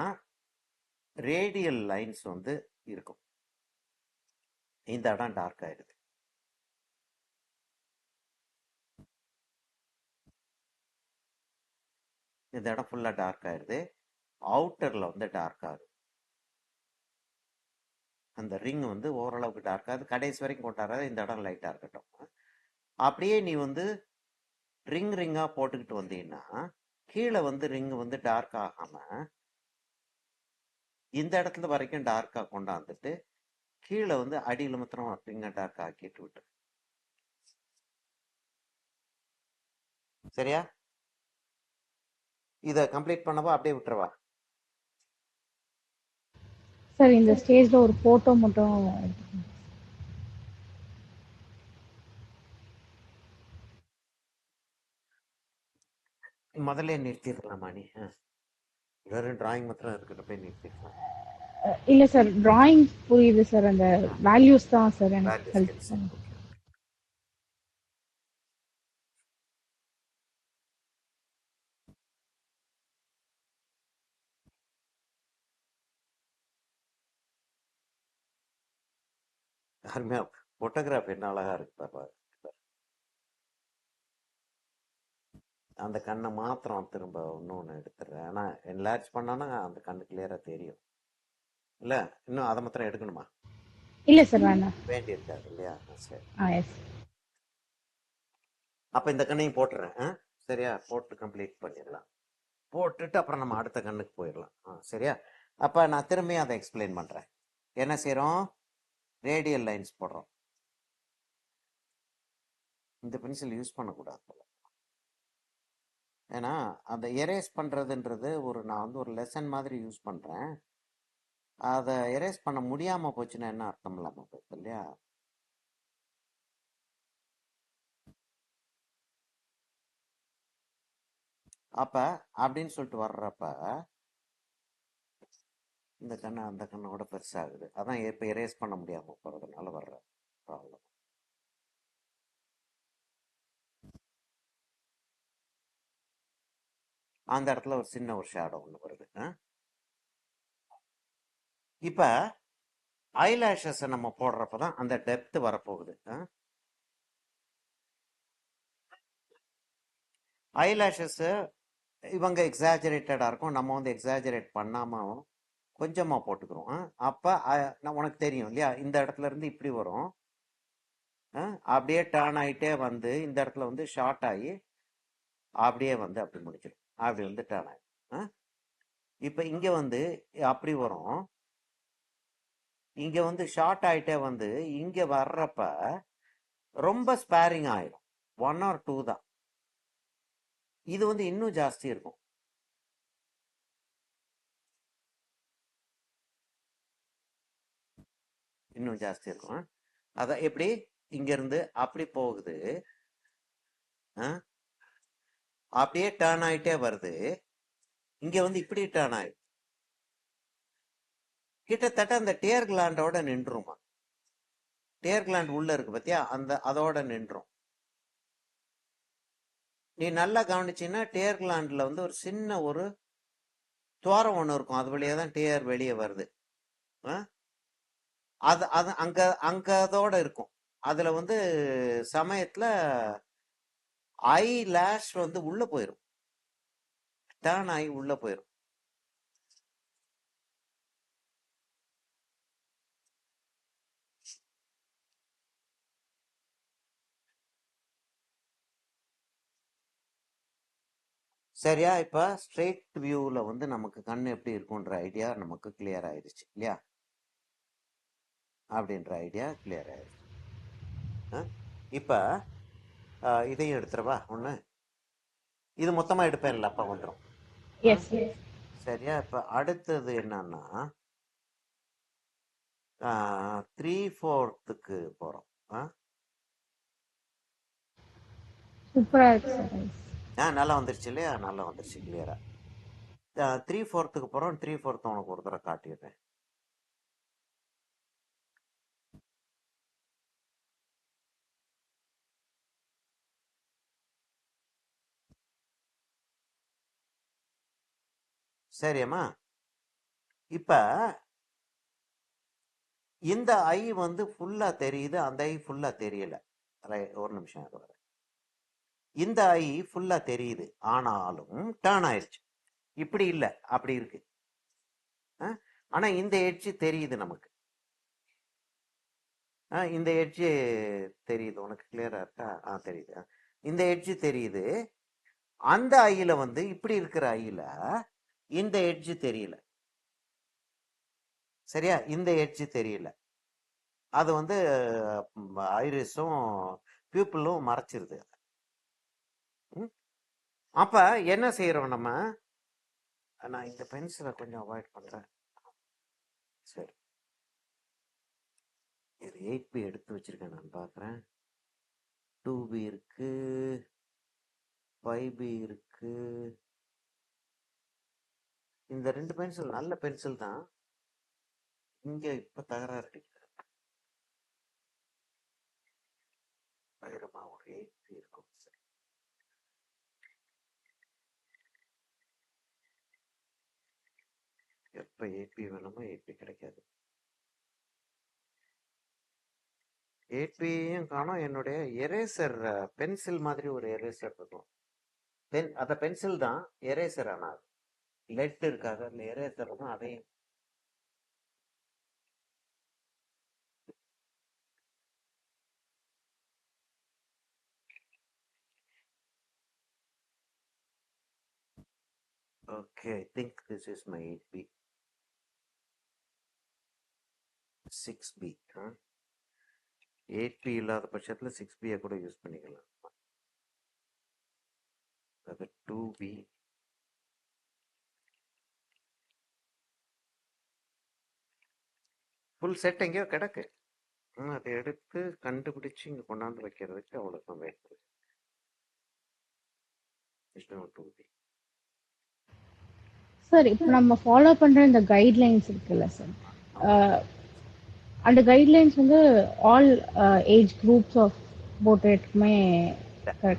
ரேடியல் லைன்ஸ் வந்து இருக்கும். இந்த இடம் டார்க் ஆயிடுது. இந்த இடம் ஃபுல்லா டார்க் ஆயிடுது. அவுட்டர்ல வந்து டார்க் ஆகுது. அந்த ரிங் வந்து ஓரளவுக்கு டார்க் ஆகுது. கடைசி வரைக்கும் கொண்டாடுறது. இந்த இடம் லைட்டா இருக்கட்டும். அப்படியே நீ வந்து ரிங்கா போட்டுக்கிட்டு வந்தீங்கன்னா கீழே வந்து ரிங் வந்து டார்க் ஆகாம இந்த இடத்துல வரைக்கும் டார்க்கா கொண்டாந்துட்டு கீழே வந்து அடியில் மாத்திரம் ரிங்க டார்க் ஆக்கிட்டு விட்டு. சரியா? இதை கம்ப்ளீட் பண்ணவா அப்படியே விட்டுறவா? சார் இந்த ஸ்டேஜ்ல ஒரு போட்டோ மட்டும் எடுத்துக்கோங்க. முதல்ல நிறுத்திடலாமா நீ? வெறும் டிராயிங் மாத்திரம் இருக்கிற போய் நிறுத்திடலாம். இல்ல சார், டிராயிங் புரியுது சார், அந்த வேல்யூஸ் தான் சார் எனக்கு வேல்யூ ஹெல்ப் ஸ்கெட்ச். பண்ணும். ஓகே. அருமையா போட்டோகிராஃப் என்ன அழகா இருக்கு பாப்பா. அந்த கண்ணை மாத்திரம் திரும்ப இன்னொன்று எடுத்துடுறேன். ஆனா என்லார்ஜ் பண்ணானா அந்த கண்ணு கிளியரா தெரியும். இல்ல இன்னும் அதை மாத்திரம் எடுக்கணுமா? இல்ல சார், வேணாம். வேண்டி இருக்காது இல்லையா? சரி. எஸ். அப்ப இந்த கண்ணையும் போட்டுறேன். சரியா? போட்டு கம்ப்ளீட் பண்ணிடலாம். போட்டுட்டு அப்புறம் நம்ம அடுத்த கண்ணுக்கு போயிடலாம். சரியா? அப்ப நான் திரும்பி அதை எக்ஸ்பிளைன் பண்றேன். என்ன செய்யறோம்? ரேடியல் லைன்ஸ் போடுறோம். இந்த பென்சில் யூஸ் பண்ணக்கூடாது போல. ஏன்னா அந்த எரேஸ் பண்றதுன்றது நான் வந்து ஒரு லெசன் மாதிரி யூஸ் பண்றேன். அதை எரேஸ் பண்ண முடியாம போச்சுன்னா என்ன அர்த்தம் இல்லாம போயிடுது இல்லையா? அப்ப அப்படின்னு சொல்லிட்டு வர்றப்ப இந்த கண்ணு அந்த கண்ணோட பெருசாகுது. அதான் இப்ப எரேஸ் பண்ண முடியாம போறதுனால வர்ற ப்ராப்ளம். அந்த இடத்துல ஒரு சின்ன ஒரு ஷேடோ ஒன்று வருது. இப்ப ஐலாஷஸ் நம்ம போடுறப்பதான் அந்த டெப்த் வரப்போகுது. ஐலாஷஸ் இவங்க எக்ஸாஜரேட்டடா இருக்கும். நம்ம வந்து எக்ஸாஜரேட் பண்ணாம கொஞ்சமா போட்டுக்கிறோம். அப்ப உனக்கு தெரியும் இல்லையா? இந்த இடத்துல இருந்து இப்படி வரும். அப்படியே டர்ன் ஆயிட்டே வந்து இந்த இடத்துல வந்து ஷார்ட் ஆகி அப்படியே வந்து அப்படி முடிச்சிடும். அப்படி வந்து டர்ன் ஆகும். இப்ப இங்க வந்து அப்படி வரும். இங்க வந்து ஷார்ட் ஆயிட்டே வந்து இங்க வர்றப்ப ரொம்ப ஸ்பேரிங் ஆயிடும். 1 or 2 தான். இது வந்து இன்னும் ஜாஸ்தி இருக்கும். இன்னும் ஜாஸ்தி இருக்கும். அதான் எப்படி இங்க இருந்து அப்படி போகுது. அப்படியே டர்ன் ஆயிட்டே வருது. இங்க வந்து இப்படி டர்ன் ஆயிடும். கிட்டத்தட்ட அந்த டேர் கிளாண்டோட நின்றுமா. டேர் கிளாண்ட் உள்ள இருக்கு பத்தியா? அதோட நின்றும். நீ நல்லா கவனிச்சீன்னா டேர் கிளாண்ட்ல வந்து ஒரு சின்ன ஒரு துவாரம் ஒண்ணு இருக்கும். அது வழியா தான் டேர் வெளியே வருது. அது அது அங்க அங்க அதோட இருக்கும். அதுல வந்து சமயத்துல ஐ லேஷ் வந்து உள்ள போயிரும். டேர்ன் ஆகி உள்ள போயிடும். சரியா? இப்ப ஸ்ட்ரெயிட் வியூல வந்து நமக்கு கண் எப்படி இருக்கும்ன்ற ஐடியா நமக்கு கிளியர் ஆயிடுச்சு இல்லையா? அப்படின்ற ஐடியா கிளியர் ஆயிடுச்சு. இப்ப இதையும் எடுத்துறவா ஒண்ணு. இது மொத்தமா எடுப்பேன்ல, அப்ப வந்துடும். எஸ். சரியா? இப்ப அடுத்தது என்னன்னா 3/4 போறோம். சூப்பரா இருக்கு சார். நல்லா வந்துருச்சு இல்லையா? நல்லா வந்துருச்சு கிளியரா. 3/4 போறோம். 3/4 உனக்கு ஒரு தடவை காட்டிடுறேன். சரியம்மா? இப்ப இந்த ஐ வந்து ஃபுல்லா தெரியுது, அந்த ஐ ஃபுல்லா தெரியல. ஒரு நிமிஷம் அது வர. இந்த ஐ ஃபுல்லா தெரியுது, ஆனாலும் டேர்ன் ஆயிடுச்சு. இப்படி இல்ல, அப்படி இருக்கு. ஆனா இந்த எட்ஜ் தெரியுது நமக்கு. இந்த எட்ஜ் தெரியுது. உனக்கு கிளியரா இருக்கா? தெரியுது. இந்த எட்ஜ் தெரியுது. அந்த ஐயில வந்து இப்படி இருக்கிற ஐயில இந்த எட்ஜ் தெரியல. சரியா? இந்த எட்ஜ் தெரியல. அது வந்து ஐரிஸும் பியூப்பிளும் மறைச்சிருது. அப்ப என்ன செய்யறோம் நம்ம? நான் இந்த பென்சிலை கொஞ்சம் அவாய்ட் பண்றேன். சரி, இது 8B எடுத்து வச்சிருக்கேன். நான் பாக்குறேன். 2B இருக்கு, 5B இருக்கு. இந்த 2 பென்சில் நல்ல பென்சில் தான். இங்க இப்ப தகராறு அடிக்குது. பயரமா ஒரு 8B இருக்கும். சரி, எப்ப 8B வேணுமோ 8B கிடைக்காது. 8Bயும் காணும். என்னுடைய எரேசர் பென்சில் மாதிரி ஒரு எரேசர் இருக்கும். அத பென்சில் தான், எரேசர். ஆனா லெட் இருக்காது, அதுல எரேசர் இருக்கும். அதையும் okay, I think this is my 8B. 6B. 8B இல்லாத பட்சத்துல 6B கூட யூஸ் பண்ணிக்கலாம். அது 2B. ஃபுல் செட் எங்கேயோ கிடக்கு. அதை எடுத்து கண்டுபிடிச்சு இங்க கொண்டாந்து வைக்கிறதுக்கு அவ்வளவுதான் வேணும். 2B. சார், இப்போ நம்ம ஃபாலோ பண்ற இந்த கைட்லைன்ஸ் இருக்குல்ல சார், அந்த கைட்லைன்ஸ் வந்து ஆல் ஏஜ் குரூப்ஸ் ஆஃப் போர்ட்ரேட்டுக்குமே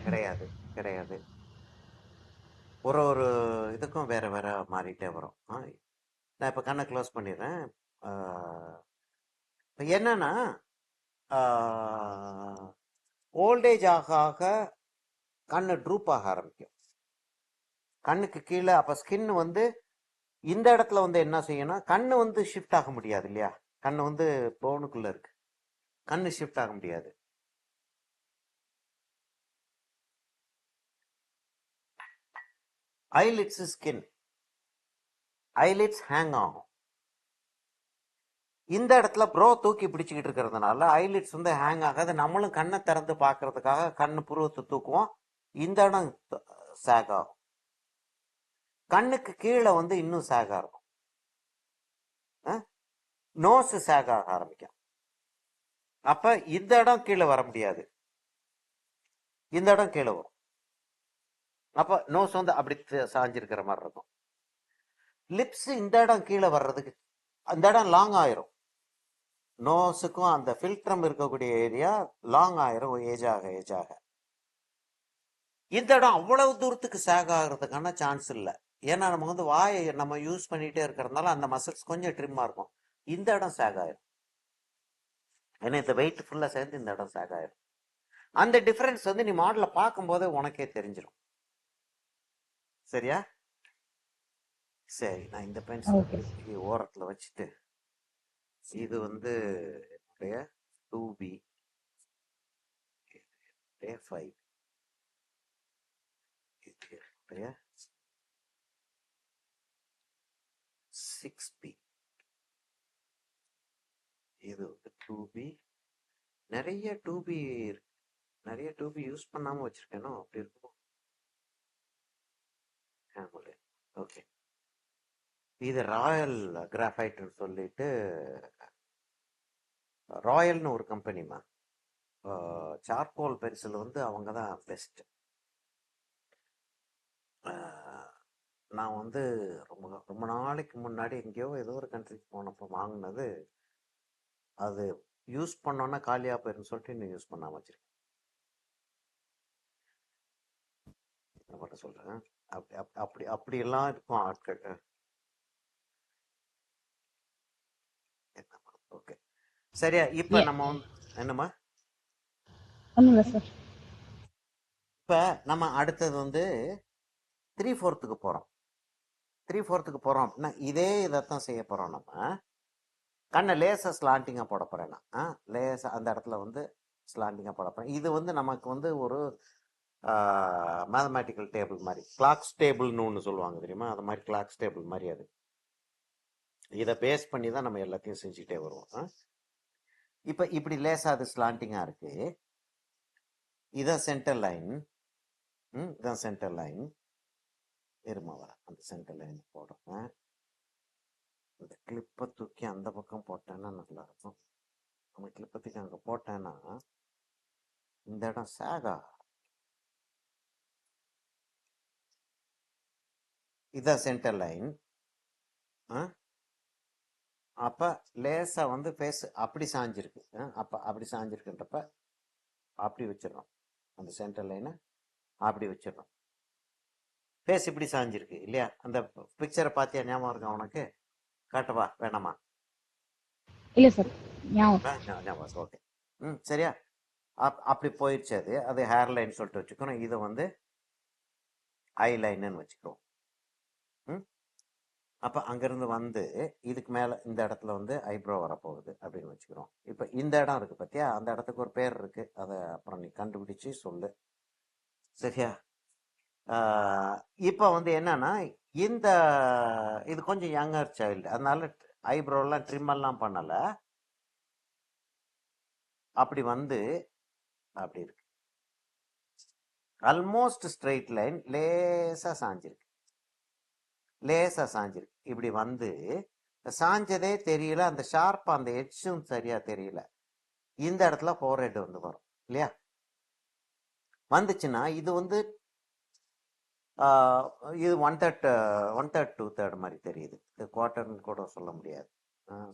கிடையாது, கிடையாது. ஒரு ஒரு இதுக்கும் வேற வேற மாறிட்டே வரும். நான் இப்ப கண்ணை க்ளோஸ் பண்ணிடுறேன். என்னன்னா ஓல்டேஜ் ஆக ஆக கண்ணு ட்ரூப் ஆக ஆரம்பிக்கும். கண்ணுக்கு கீழே அப்ப ஸ்கின் வந்து இந்த இடத்துல வந்து என்ன செய்யணும்? கண்ணு வந்து ஷிஃப்ட் ஆக முடியாது இல்லையா? கண்ணு வந்து போனுக்குள்ள இருக்கு. கண்ணு ஷிஃப்ட் ஆக முடியாது. ஐலிட்ஸ் ஸ்கின், ஐலிட்ஸ் ஹேங் ஆகும். இந்த இடத்துல ப்ரோ தூக்கி பிடிச்சிக்கிட்டு இருக்கிறதுனால ஐலிட்ஸ் வந்து ஹேங் ஆகாது. நம்மளும் கண்ணை திறந்து பார்க்கறதுக்காக கண்ணு புருவத்தை தூக்குவோம். இந்த இடம் சேக் ஆகும். கண்ணுக்கு கீழே வந்து இன்னும் சேக் ஆகும். நோஸ் சேக் ஆக ஆரம்பிக்கும். அப்ப இந்த இடம் கீழே வர முடியாது, இந்த இடம் கீழே வரும். அப்ப நோஸ் வந்து அப்படி சாஞ்சிருக்கிற மாதிரி இருக்கும். லிப்ஸ் இந்த இடம் கீழே வர்றதுக்கு அந்த இடம் லாங் ஆயிரும். நோஸுக்கும் அந்த ஃபில்ட்ரம் இருக்கக்கூடிய ஏரியா லாங் ஆயிரும் ஏஜ் ஆக ஏஜ் ஆக. இந்த இடம் அவ்வளவு தூரத்துக்கு சேக் ஆகிறதுக்கான சான்ஸ் இல்லை. ஏன்னா நம்ம வந்து வாயை நம்ம யூஸ் பண்ணிட்டே இருக்கிறதுனால அந்த மசில்ஸ் கொஞ்சம் ட்ரிம்மா இருக்கும். இந்த இடம் சேக் ஆயிரும். ஏன்னா இந்த வெயிட் ஃபுல்லா சேர்ந்து இந்த இடம் சேக் ஆயிரும். அந்த டிஃபரன்ஸ் வந்து நீ மாடலை பார்க்கும் போதே உனக்கே தெரிஞ்சிடும். சரியா? சரி, நான் இந்த பென்சிலை ஓகே. தூக்கி ஓரத்துல வச்சுட்டு இது வந்து என்னுடைய 2B, என்னுடைய 5, இது என்னுடைய 6B, இது வந்து 2B. நிறைய 2B இருக்கு. நிறைய 2B யூஸ் பண்ணாம வச்சிருக்கேனோ அப்படி இருக்கும். ஓகே, இது ராயல் கிராஃபைட்னு சொல்லிட்டு, ராயல்னு ஒரு கம்பெனிமா. சார்கோல் பென்சில் வந்து அவங்க தான் பெஸ்ட். நான் வந்து ரொம்ப ரொம்ப நாளைக்கு முன்னாடி எங்கேயோ ஏதோ ஒரு கண்ட்ரிக்கு போனப்போ வாங்கினது. அது யூஸ் பண்ணோன்னா காலியாக போயிருன்னு சொல்லிட்டு இன்னும் யூஸ் பண்ணாம வச்சிருக்கேன். நான் மட்டும் சொல்கிறேன். அப்படி அப்படி அப்படியெல்லாம் இருக்கும் ஆட்கள். ஓகே, சரியா? இப்போ ஏ நம்ம வந்து என்னம்மா, ஒன்றும் இல்லை சார். இப்போ நம்ம அடுத்தது வந்து 3/4 போகிறோம். 3/4 போகிறோம் அப்படின்னா இதே இதைத்தான் செய்ய போகிறோம். நம்ம கண்ணை லேசாக ஸ்லாண்டிங்காக போட போகிறேன். நான் லேசாக அந்த இடத்துல வந்து ஸ்லாண்டிங்காக போட போகிறேன். இது வந்து நமக்கு வந்து ஒரு மேத்தமேட்டிக்கல் டேபிள் மாதிரி, கிளாக்ஸ் டேபிள்னு ஒன்று சொல்லுவாங்க தெரியுமா? அது மாதிரி கிளாக்ஸ் டேபிள் மாதிரி. அது இதை பேஸ் பண்ணி தான் நம்ம எல்லாத்தையும் செஞ்சுக்கிட்டே வருவோம். இப்போ இப்படி லேசாக அது ஸ்லாண்டிங்காக இருக்கு. இதான் சென்டர் லைன். இதான் சென்டர் லைன். இருமா வர அந்த சென்டர் லைன் போடுறேன். இந்த கிளிப்பை தூக்கி அந்த பக்கம் போட்டேன்னா நல்லா இருக்கும். நம்ம கிளிப்பை தூக்கி அங்கே போட்டேன்னா இந்த இடம் சாகா. இதான் சென்டர் லைன். அப்போ லேசாக வந்து ஃபேஸ் அப்படி சாஞ்சிருக்கு. அப்போ அப்படி சாஞ்சிருக்குன்றப்ப அப்படி வச்சிடறோம். அந்த சென்டர் லைனை அப்படி வச்சிடறோம். ஃபேஸ் இப்படி சாஞ்சிருக்கு இல்லையா? அந்த பிக்சரை பார்த்தியா? ஞாபகம் இருக்கா உனக்கு? காட்டவா வேணாமா? இல்லை சார், ஞாபகம். ஞாபகம். ஓகே, சரியா? அப்படி போயிடுச்சு. அது அது ஹேர் லைன் சொல்லிட்டு வச்சுக்கணும். இதை வந்து ஐ லைன்னு வச்சுக்கிறோம். அப்போ அங்கேருந்து வந்து இதுக்கு மேலே இந்த இடத்துல வந்து ஐப்ரோ வரப்போகுது அப்படின்னு வச்சுக்கிறோம். இப்போ இந்த இடம் இருக்குது பார்த்தியா? அந்த இடத்துக்கு ஒரு பேர் இருக்குது. அதை அப்புறம் நீ கண்டுபிடிச்சி சொல்லு, சரியா? இப்போ வந்து என்னன்னா இந்த இது கொஞ்சம் யங்கர் சைல்டு, அதனால ஐப்ரோலாம் ட்ரிம்மெல்லாம் பண்ணலை. அப்படி வந்து அப்படி இருக்கு. ஆல்மோஸ்ட் ஸ்ட்ரெயிட் லைன், லேசாக சாஞ்சிருக்கு. லேசாக சாஞ்சிருக்கு. இப்படி வந்து சாஞ்சதே தெரியல. அந்த ஷார்ப்பாக அந்த எட்ஜும் சரியாக தெரியல. இந்த இடத்துல ஃபோர்ஹெட் வந்து வரும் இல்லையா? வந்துச்சுன்னா இது வந்து இது 1/3 2/3 மாதிரி தெரியுது. இது குவார்டர்னு கூட சொல்ல முடியாது.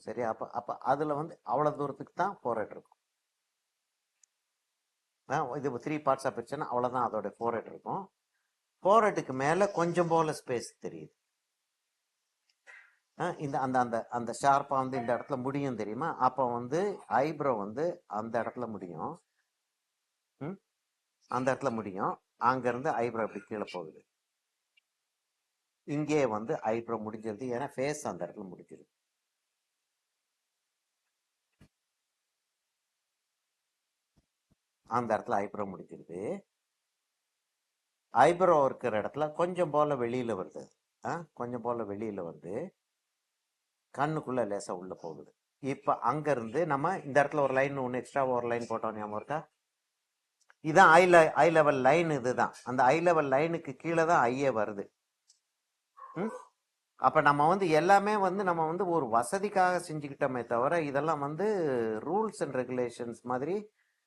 சரி, அப்போ அப்போ அதில் வந்து அவ்வளோ தூரத்துக்கு தான் ஃபோர்ஹெட் இருக்கும். இது 3 பார்ட்ஸாக பிரிச்சுன்னா அவ்வளோதான் அதோட ஃபோர்ஹெட் இருக்கும். ஃபோர்ஹெட்டுக்கு மேலே கொஞ்சம் போல ஸ்பேஸ் தெரியுது. இந்த அந்த அந்த அந்த ஷார்ப்பாக வந்து இந்த இடத்துல முடியும் தெரியுமா? அப்போ வந்து ஐப்ரோ வந்து அந்த இடத்துல முடியும். அந்த இடத்துல முடியும். அங்கேருந்து ஐப்ரோ இப்படி கீழே போகுது. இங்கே வந்து ஐப்ரோ முடிஞ்சிருது. ஏன்னா ஃபேஸ் அந்த இடத்துல முடிஞ்சிருது. அந்த இடத்துல ஐப்ரோ முடிஞ்சிருது. ஐப்ரோ இருக்கிற இடத்துல கொஞ்சம் போல வெளியில் வருது. கொஞ்சம் போல வெளியில் வந்து கண்ணுக்குள்ளே லேசாக உள்ளே போகுது. இப்போ அங்கேருந்து நம்ம இந்த இடத்துல ஒரு லைன் ஒன்று எக்ஸ்ட்ரா ஒரு லைன் போட்டோம், ஞாபகம் இருக்கா? இதுதான் ஐ லெவல் லைன். இதுதான் அந்த ஐ லெவல் லைனுக்கு கீழே தான் ஐயே வருது. அப்போ நம்ம வந்து எல்லாமே வந்து நம்ம வந்து ஒரு வசதிக்காக செஞ்சுக்கிட்டோமே தவிர இதெல்லாம் வந்து ரூல்ஸ் அண்ட் ரெகுலேஷன்ஸ் மாதிரி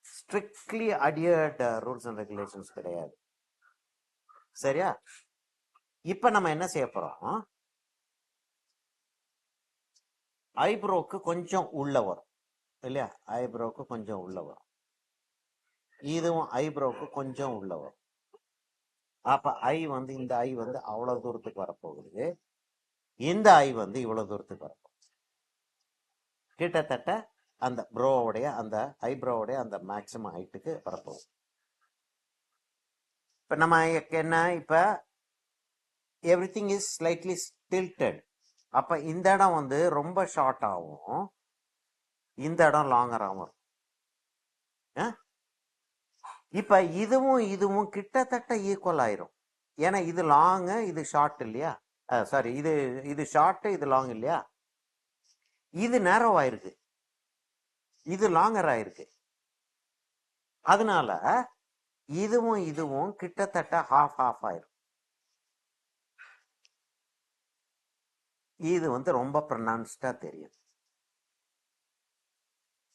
ஸ்ட்ரிக்ட்லி அடியர்ட் ரூல்ஸ் அண்ட் ரெகுலேஷன்ஸ் கிடையாது. சரியா? இப்போ நம்ம என்ன செய்ய போகிறோம்? ஐப்ரோக்கு கொஞ்சம் உள்ள வரும் இல்லையா? ஐப்ரோக்கு கொஞ்சம் உள்ள வரும். இதுவும் ஐப்ரோக்கு கொஞ்சம் உள்ள வரும். அப்போ ஐ வந்து இந்த ஐ வந்து அவ்வளோ தூரத்துக்கு வரப்போகுது. இந்த ஐ வந்து இவ்வளோ தூரத்துக்கு வரப்போகுது. கிட்டத்தட்ட அந்த ப்ரோவுடைய அந்த ஐப்ரோவுடைய அந்த மேக்சிமம் ஹைட்டுக்கு வரப்போகுது. இப்போ நம்ம என்ன இப்போ எவ்ரிதிங் இஸ் ஸ்லைட்லி tilted. அப்ப இந்த இடம் வந்து ரொம்ப ஷார்ட் ஆகும், இந்த இடம் லாங்கர் ஆகும். அஹ்? இப்ப இதுவும் இதுவும் கிட்டத்தட்ட ஈக்குவல் ஆயிரும். ஏன்னா இது லாங், இது ஷார்ட் இல்லையா? சாரி, இது இது ஷார்ட், இது லாங் இல்லையா? இது நேரோ ஆயிருக்கு, இது லாங்கர் ஆயிருக்கு. அதனால இதுவும் இதுவும் கிட்டத்தட்ட ஹாஃப் ஹாஃப் ஆயிரும். இது வந்து ரொம்ப ப்ரொனவுன்ஸ்டா தெரியும்.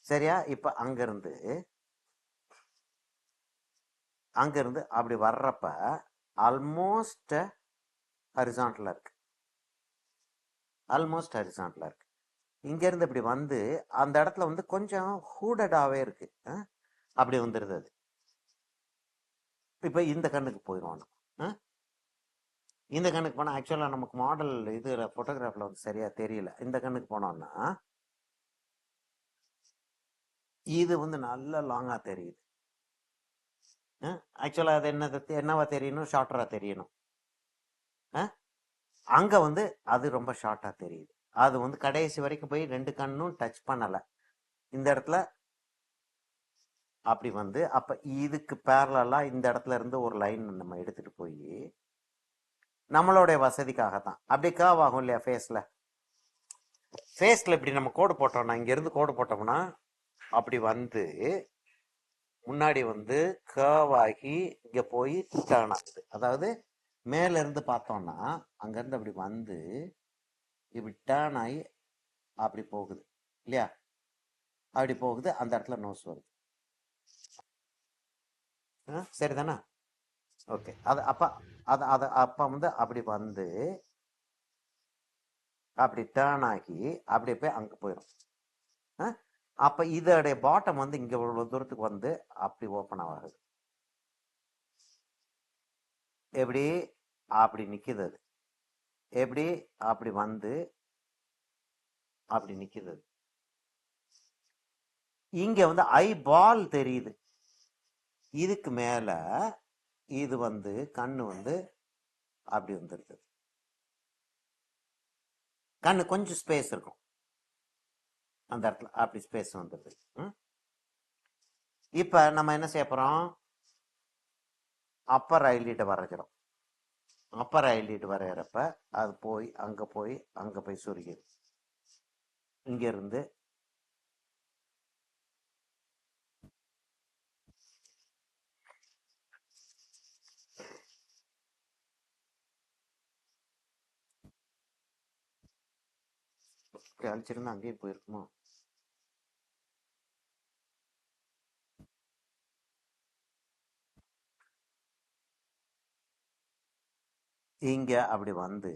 சரியா? இப்ப அங்கிருந்து அப்படி வர்றப்ப ஆல்மோஸ்ட் ஹரிசான்டலா இருக்கு, ஆல்மோஸ்ட் ஹரிசான்டலா இருக்கு. இங்க இருந்து இப்படி வந்து அந்த இடத்துல வந்து கொஞ்சம் ஹூடடாவே இருக்கு. அப்படி வந்துருது அது. இப்ப இந்த கண்ணுக்கு போயிடுவோம் நம்ம. இந்த கண்ணுக்கு போனா ஆக்சுவலா நமக்கு மாடல் இது போட்டோகிராஃப்ல வந்து சரியா தெரியல. இந்த கண்ணுக்கு போனோம்னா இது வந்து நல்ல லாங்கா தெரியுது. ஆக்சுவலா அது என்னவா தெரியணும்? ஷார்ட்டரா தெரியணும். அங்க வந்து அது ரொம்ப ஷார்ட்டா தெரியுது. அது வந்து கடைசி வரைக்கும் போய் ரெண்டு கண்ணும் டச் பண்ணல. இந்த இடத்துல அப்படி வந்து அப்ப இதுக்கு பேரலா இந்த இடத்துல இருந்து ஒரு லைன் நம்ம எடுத்துட்டு போய் நம்மளுடைய வசதிக்காகத்தான் அப்படி கர்வ் ஆகும் இல்லையா? ஃபேஸ்ல இப்படி நம்ம கோடு போட்டோம்னா, இங்க இருந்து கோடு போட்டோம்னா அப்படி வந்து முன்னாடி வந்து கர்வ் ஆகி இங்க போய் டர்ன் ஆகுது. அதாவது மேல இருந்து பார்த்தோம்னா அங்க இருந்து அப்படி வந்து இப்படி டர்ன் ஆகி அப்படி போகுது இல்லையா? அப்படி போகுது, அந்த இடத்துல நோஸ் வருது. சரிதானா? ஓகே. அது அப்ப அது அப்ப வந்து அப்படி வந்து அப்படி டர்ன் ஆகி அப்படியே போய் அங்க போயிடும். அப்ப இதோடைய பாட்டம் வந்து இங்க இவ்வளவு தூரத்துக்கு வந்து அப்படி ஓப்பன் ஆகுது. எப்படி அப்படி நிக்குது அது, எப்படி அப்படி வந்து அப்படி நிக்குது அது. இங்க வந்து ஐ பால் தெரியுது. இதுக்கு மேல இது வந்து கண்ணு வந்து அப்படி வந்துருது. கண்ணு கொஞ்சம் ஸ்பேஸ் இருக்கும் அந்த இடத்துல, அப்படி ஸ்பேஸ் வந்துருது. இப்ப நம்ம என்ன செய்ய போறோம்? அப்பர் ஐலிட் வரைகிறோம். அப்பர் ஐலிட் வரைகிறப்ப அது போய் அங்க போய் சுருகிது. இங்க இருந்து அழிச்சிருந்தா அங்கேயே போயிருக்குமோ? இங்க அப்படி வந்து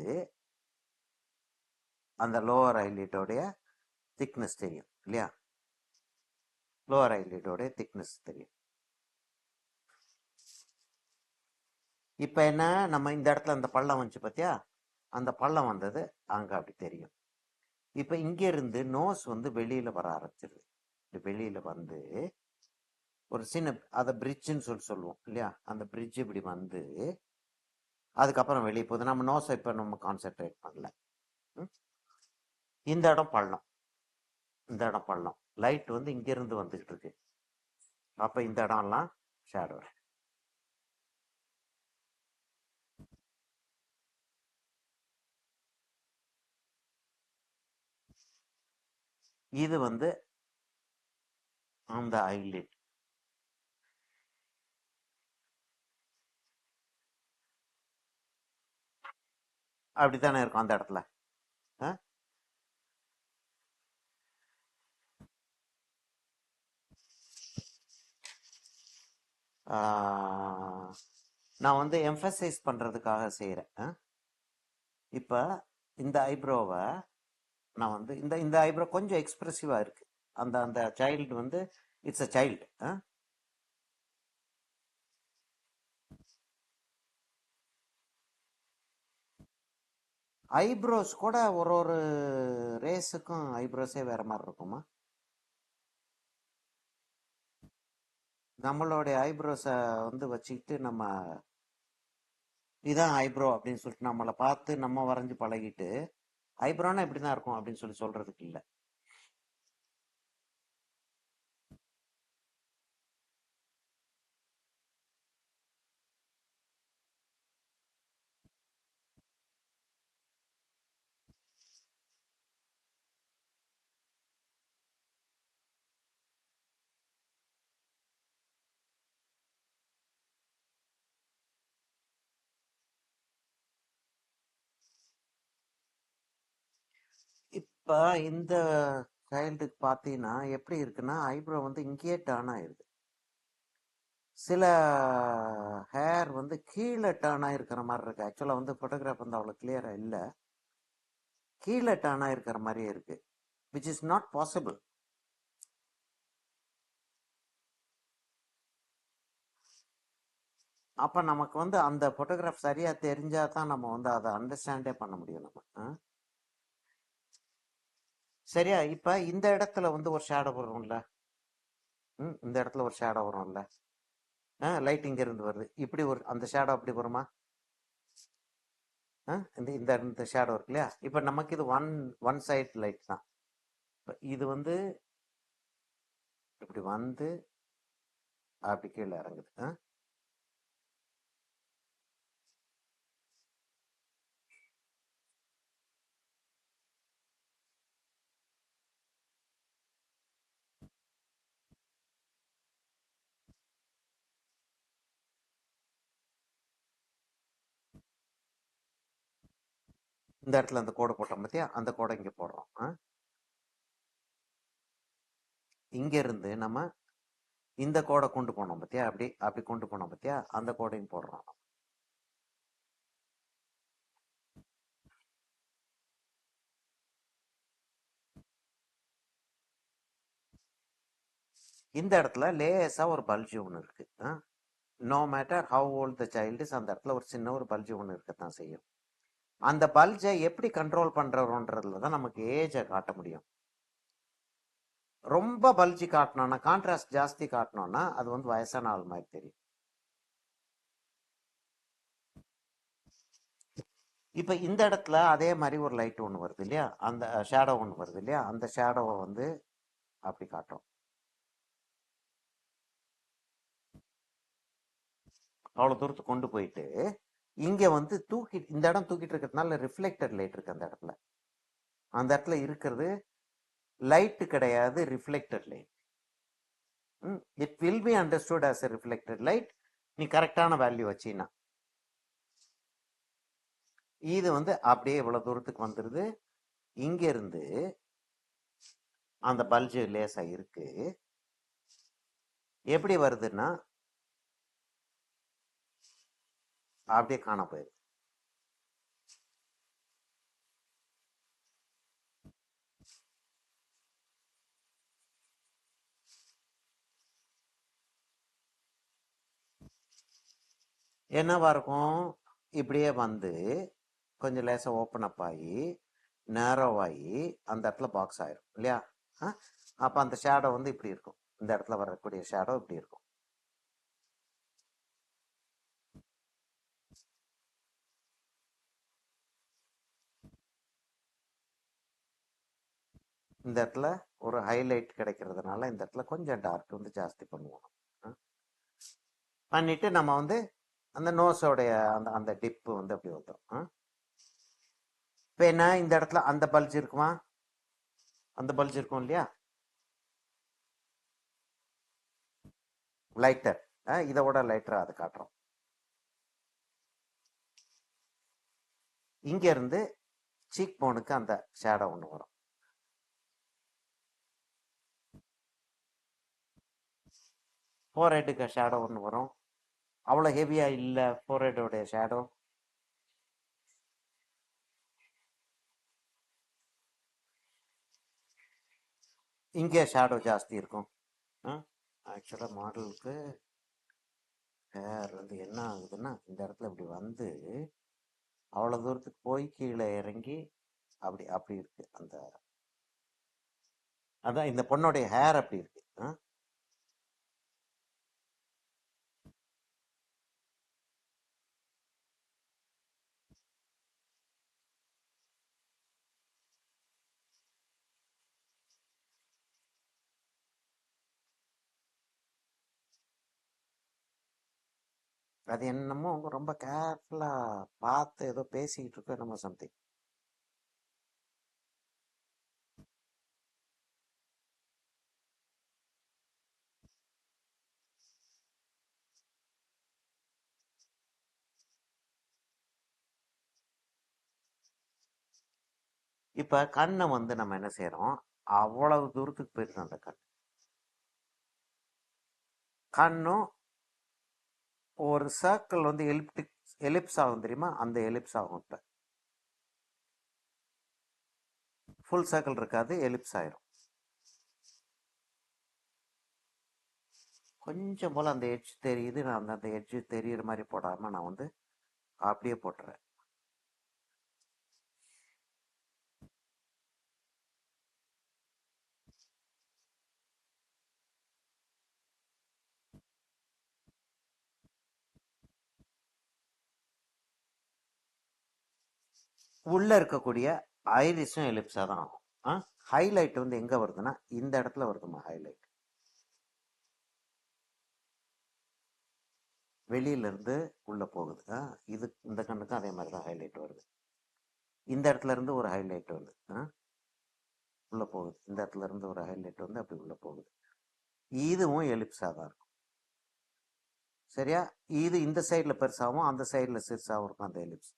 அந்த லோவர் ஐலிட்டோடைய திக்னஸ் தெரியும் இல்லையா? லோவர் ஐலிட்டோடைய திக்னஸ் தெரியும். இப்ப என்ன, நம்ம இந்த இடத்துல அந்த பள்ளம் வந்துச்சு பார்த்தியா? அந்த பள்ளம் வந்தது அங்க அப்படி தெரியும். இப்ப இங்க இருந்து நோஸ் வந்து வெளியில வர ஆரம்பிச்சிருது. வெளியில வந்து ஒரு சின்ன அதை பிரிட்ஜுன்னு சொல்லுவோம் இல்லையா? அந்த பிரிட்ஜ் இப்படி வந்து அதுக்கப்புறம் வெளியே போகுது. நம்ம நோஸை இப்ப நம்ம கான்சென்ட்ரேட் பண்ணல. இந்த இடம் பள்ளம், இந்த இடம் பள்ளம். லைட் வந்து இங்க இருந்து வந்துகிட்டு இருக்கு. அப்ப இந்த இடம்லாம் ஷேடோ. இது வந்து அந்த ஐலிட். அப்படித்தானே இருக்கும் அந்த இடத்துல. நான் வந்து எம்ஃபசைஸ் பண்றதுக்காக செய்யறேன். இப்ப இந்த ஐப்ரோவை நான் வந்து இந்த ஐப்ரோ கொஞ்சம் எக்ஸ்பிரசிவா இருக்கு. அந்த அந்த சைல்டு வந்து இட்ஸ் அ சைல்டு. ஐப்ரோஸ் கூட ஒரு ஒரு ரேஸுக்கும் ஐப்ரோஸே வேற மாதிரி இருக்குமா? நம்மளுடைய ஐப்ரோஸை வந்து வச்சுக்கிட்டு நம்ம இதான் ஐப்ரோ அப்படின்னு சொல்லிட்டு நம்மளை பார்த்து நம்ம வரைஞ்சு பழகிட்டு ஐப்ரோனா இப்படிதான் இருக்கும் அப்படின்னு சொல்லி சொல்றதுக்கு இல்லை. இப்ப இந்த சைல்டுக்கு பார்த்தீங்கன்னா எப்படி இருக்குன்னா ஐப்ரோ வந்து இங்கேயே டர்ன் ஆயிருது. சில ஹேர் வந்து கீழே டர்ன் ஆயிருக்கிற மாதிரி இருக்கு. ஆக்சுவலா வந்து போட்டோகிராஃப் வந்து அவ்வளவு கிளியரா இல்லை. கீழே டர்ன் ஆயிருக்கிற மாதிரியே இருக்கு, விச் இஸ் நாட் பாசிபிள். அப்ப நமக்கு வந்து அந்த போட்டோகிராஃப் சரியா தெரிஞ்சா தான் நம்ம வந்து அதை அண்டர்ஸ்டாண்டே பண்ண முடியும் நம்ம. சரியா? இப்ப இந்த இடத்துல வந்து ஒரு ஷேடோ வரும்ல. இந்த இடத்துல ஒரு ஷேடோ வரும்ல. லைட் இங்க இருந்து வருது, இப்படி ஒரு அந்த ஷேடோ அப்படி வருமா? இந்த இந்த இந்த ஷேடோ இருக்கு இல்லையா? இப்ப நமக்கு இது ஒன் ஒன் சைட் லைட் தான். இப்ப இது வந்து இப்படி வந்து அப்படி கீழே இறங்குது. இந்த இடத்துல அந்த கோடை போட்டோம் பார்த்தியா, அந்த கோடை இங்க போடுறோம். இங்க இருந்து நம்ம இந்த கோடை கொண்டு போனோம் பார்த்தியா, அப்படி அப்படி கொண்டு போனோம் பார்த்தியா, அந்த கோடையும் போடுறோம். இந்த இடத்துல லேசா ஒரு பல்ஜி ஒன்று இருக்கு. No matter how old the child is, அந்த இடத்துல ஒரு சின்ன ஒரு பல்ஜி ஒன்று இருக்கத்தான் செய்யும். அந்த பல்ஜை எப்படி கண்ட்ரோல் பண்றோன்றதுல தான் நமக்கு ஏஜை காட்ட முடியும். ரொம்ப பல்ஜி காட்டணும்னா, கான்ட்ராஸ்ட் ஜாஸ்தி காட்டணும்னா அது வந்து வயசான ஆள் மாதிரி தெரியும். இப்ப இந்த இடத்துல அதே மாதிரி ஒரு லைட் ஒன்று வருது இல்லையா, அந்த ஷேடோ ஒன்று வருது இல்லையா, அந்த ஷேடோவை வந்து அப்படி காட்டும். அவ்வளவு தூரத்துக்கு கொண்டு போயிட்டு இங்க வந்து தூக்கி இந்த இடம் தூக்கிட்டு இருக்கிறதுனால ரிஃப்ளெக்டட் லைட் இருக்கு அந்த இடத்துல. அந்த இடத்துல இருக்கிறது லைட் கிடையாது, reflected light. It will be understood as a reflected light, நீ கரெக்டான வேல்யூ வச்சினா. இது வந்து அப்படியே இவ்வளவு தூரத்துக்கு வந்துருது. இங்க இருந்து அந்த பல்ஜ் லேசா இருக்கு. எப்படி வருதுன்னா அப்படியே காண போயிடுது. என்னவா இருக்கும்? இப்படியே வந்து கொஞ்சம் லேசா ஓப்பன் அப் ஆகி நேரோவாகி அந்த இடத்துல பாக்ஸ் ஆயிரும் இல்லையா? அப்ப அந்த ஷேடோ வந்து இப்படி இருக்கும். இந்த இடத்துல வரக்கூடிய ஷேடோ இப்படி இருக்கும். இந்த இடத்துல ஒரு ஹைலைட் கிடைக்கிறதுனால இந்த இடத்துல கொஞ்சம் டார்க் வந்து ஜாஸ்தி பண்ணுவோம். பண்ணிட்டு நம்ம வந்து அந்த நோஸோடைய அந்த அந்த டிப்பு வந்து அப்படி வந்துடும். இப்போ என்ன, இந்த இடத்துல அந்த பல்ஜ் இருக்குமா? அந்த பல்ஜ் இருக்கும் இல்லையா, லைட்டர். இதோட லைட்டரா அது காட்டுறோம். இங்க இருந்து சீக் போனுக்கு அந்த ஷேடோ ஒன்று வரும். ஃபோர்ஹெட்டுக்கு ஷேடோ ஒன்று வரும். அவ்வளோ ஹெவியா இல்லை ஃபோர்ஹெட்டோடைய ஷேடோ. இங்கே ஷேடோ ஜாஸ்தி இருக்கும். ஆக்சுவலாக மாடலுக்கு ஹேர் வந்து என்ன ஆகுதுன்னா இந்த இடத்துல இப்படி வந்து அவ்வளோ தூரத்துக்கு போய் கீழே இறங்கி அப்படி அப்படி இருக்கு. அந்த அதான் இந்த பொண்ணுடைய ஹேர் அப்படி இருக்கு. அது என்னமோ ரொம்ப கேர்ஃபுல்லா பார்த்து ஏதோ பேசிக்கிட்டு இருக்கோம் என்னமோ சம்திங். இப்ப கண்ணை நம்ம என்ன செய்யறோம், அவ்வளவு தூரத்துக்கு போயிருக்கு அந்த கண்ணும் ஒரு சர்க்கிள் எலிப்ஸ் ஆகும் தெரியுமா, அந்த எலிப்ஸ் ஆகும். இப்ப ஃபுல் சர்க்கிள் இருக்காது, எலிப்ஸ் ஆயிரும். கொஞ்சம் போல அந்த எட்ஜ் தெரியுது, நான் அந்த எட்ஜ் தெரியுற மாதிரி போடாம நான் அப்படியே போட்டுறேன். உள்ள இருக்கக்கூடிய ஐரிஸும் எலிப்ஸா தான் ஆகும். ஹைலைட் எங்க வருதுன்னா இந்த இடத்துல வருதுமா ஹைலைட். வெளியில இருந்து உள்ள போகுது. இது இந்த கண்ணுக்கும் அதே மாதிரி தான் ஹைலைட் வருது. இந்த இடத்துல இருந்து ஒரு ஹைலைட் வருது, உள்ள போகுது. இந்த இடத்துல இருந்து ஒரு ஹைலைட் அப்படி உள்ள போகுது. இதுவும் எலிப்ஸா தான் இருக்கும். சரியா? இது இந்த சைட்ல பெருசாகவும் அந்த சைட்ல சிறுசாகவும் இருக்கும் அந்த எலிப்ஸ்.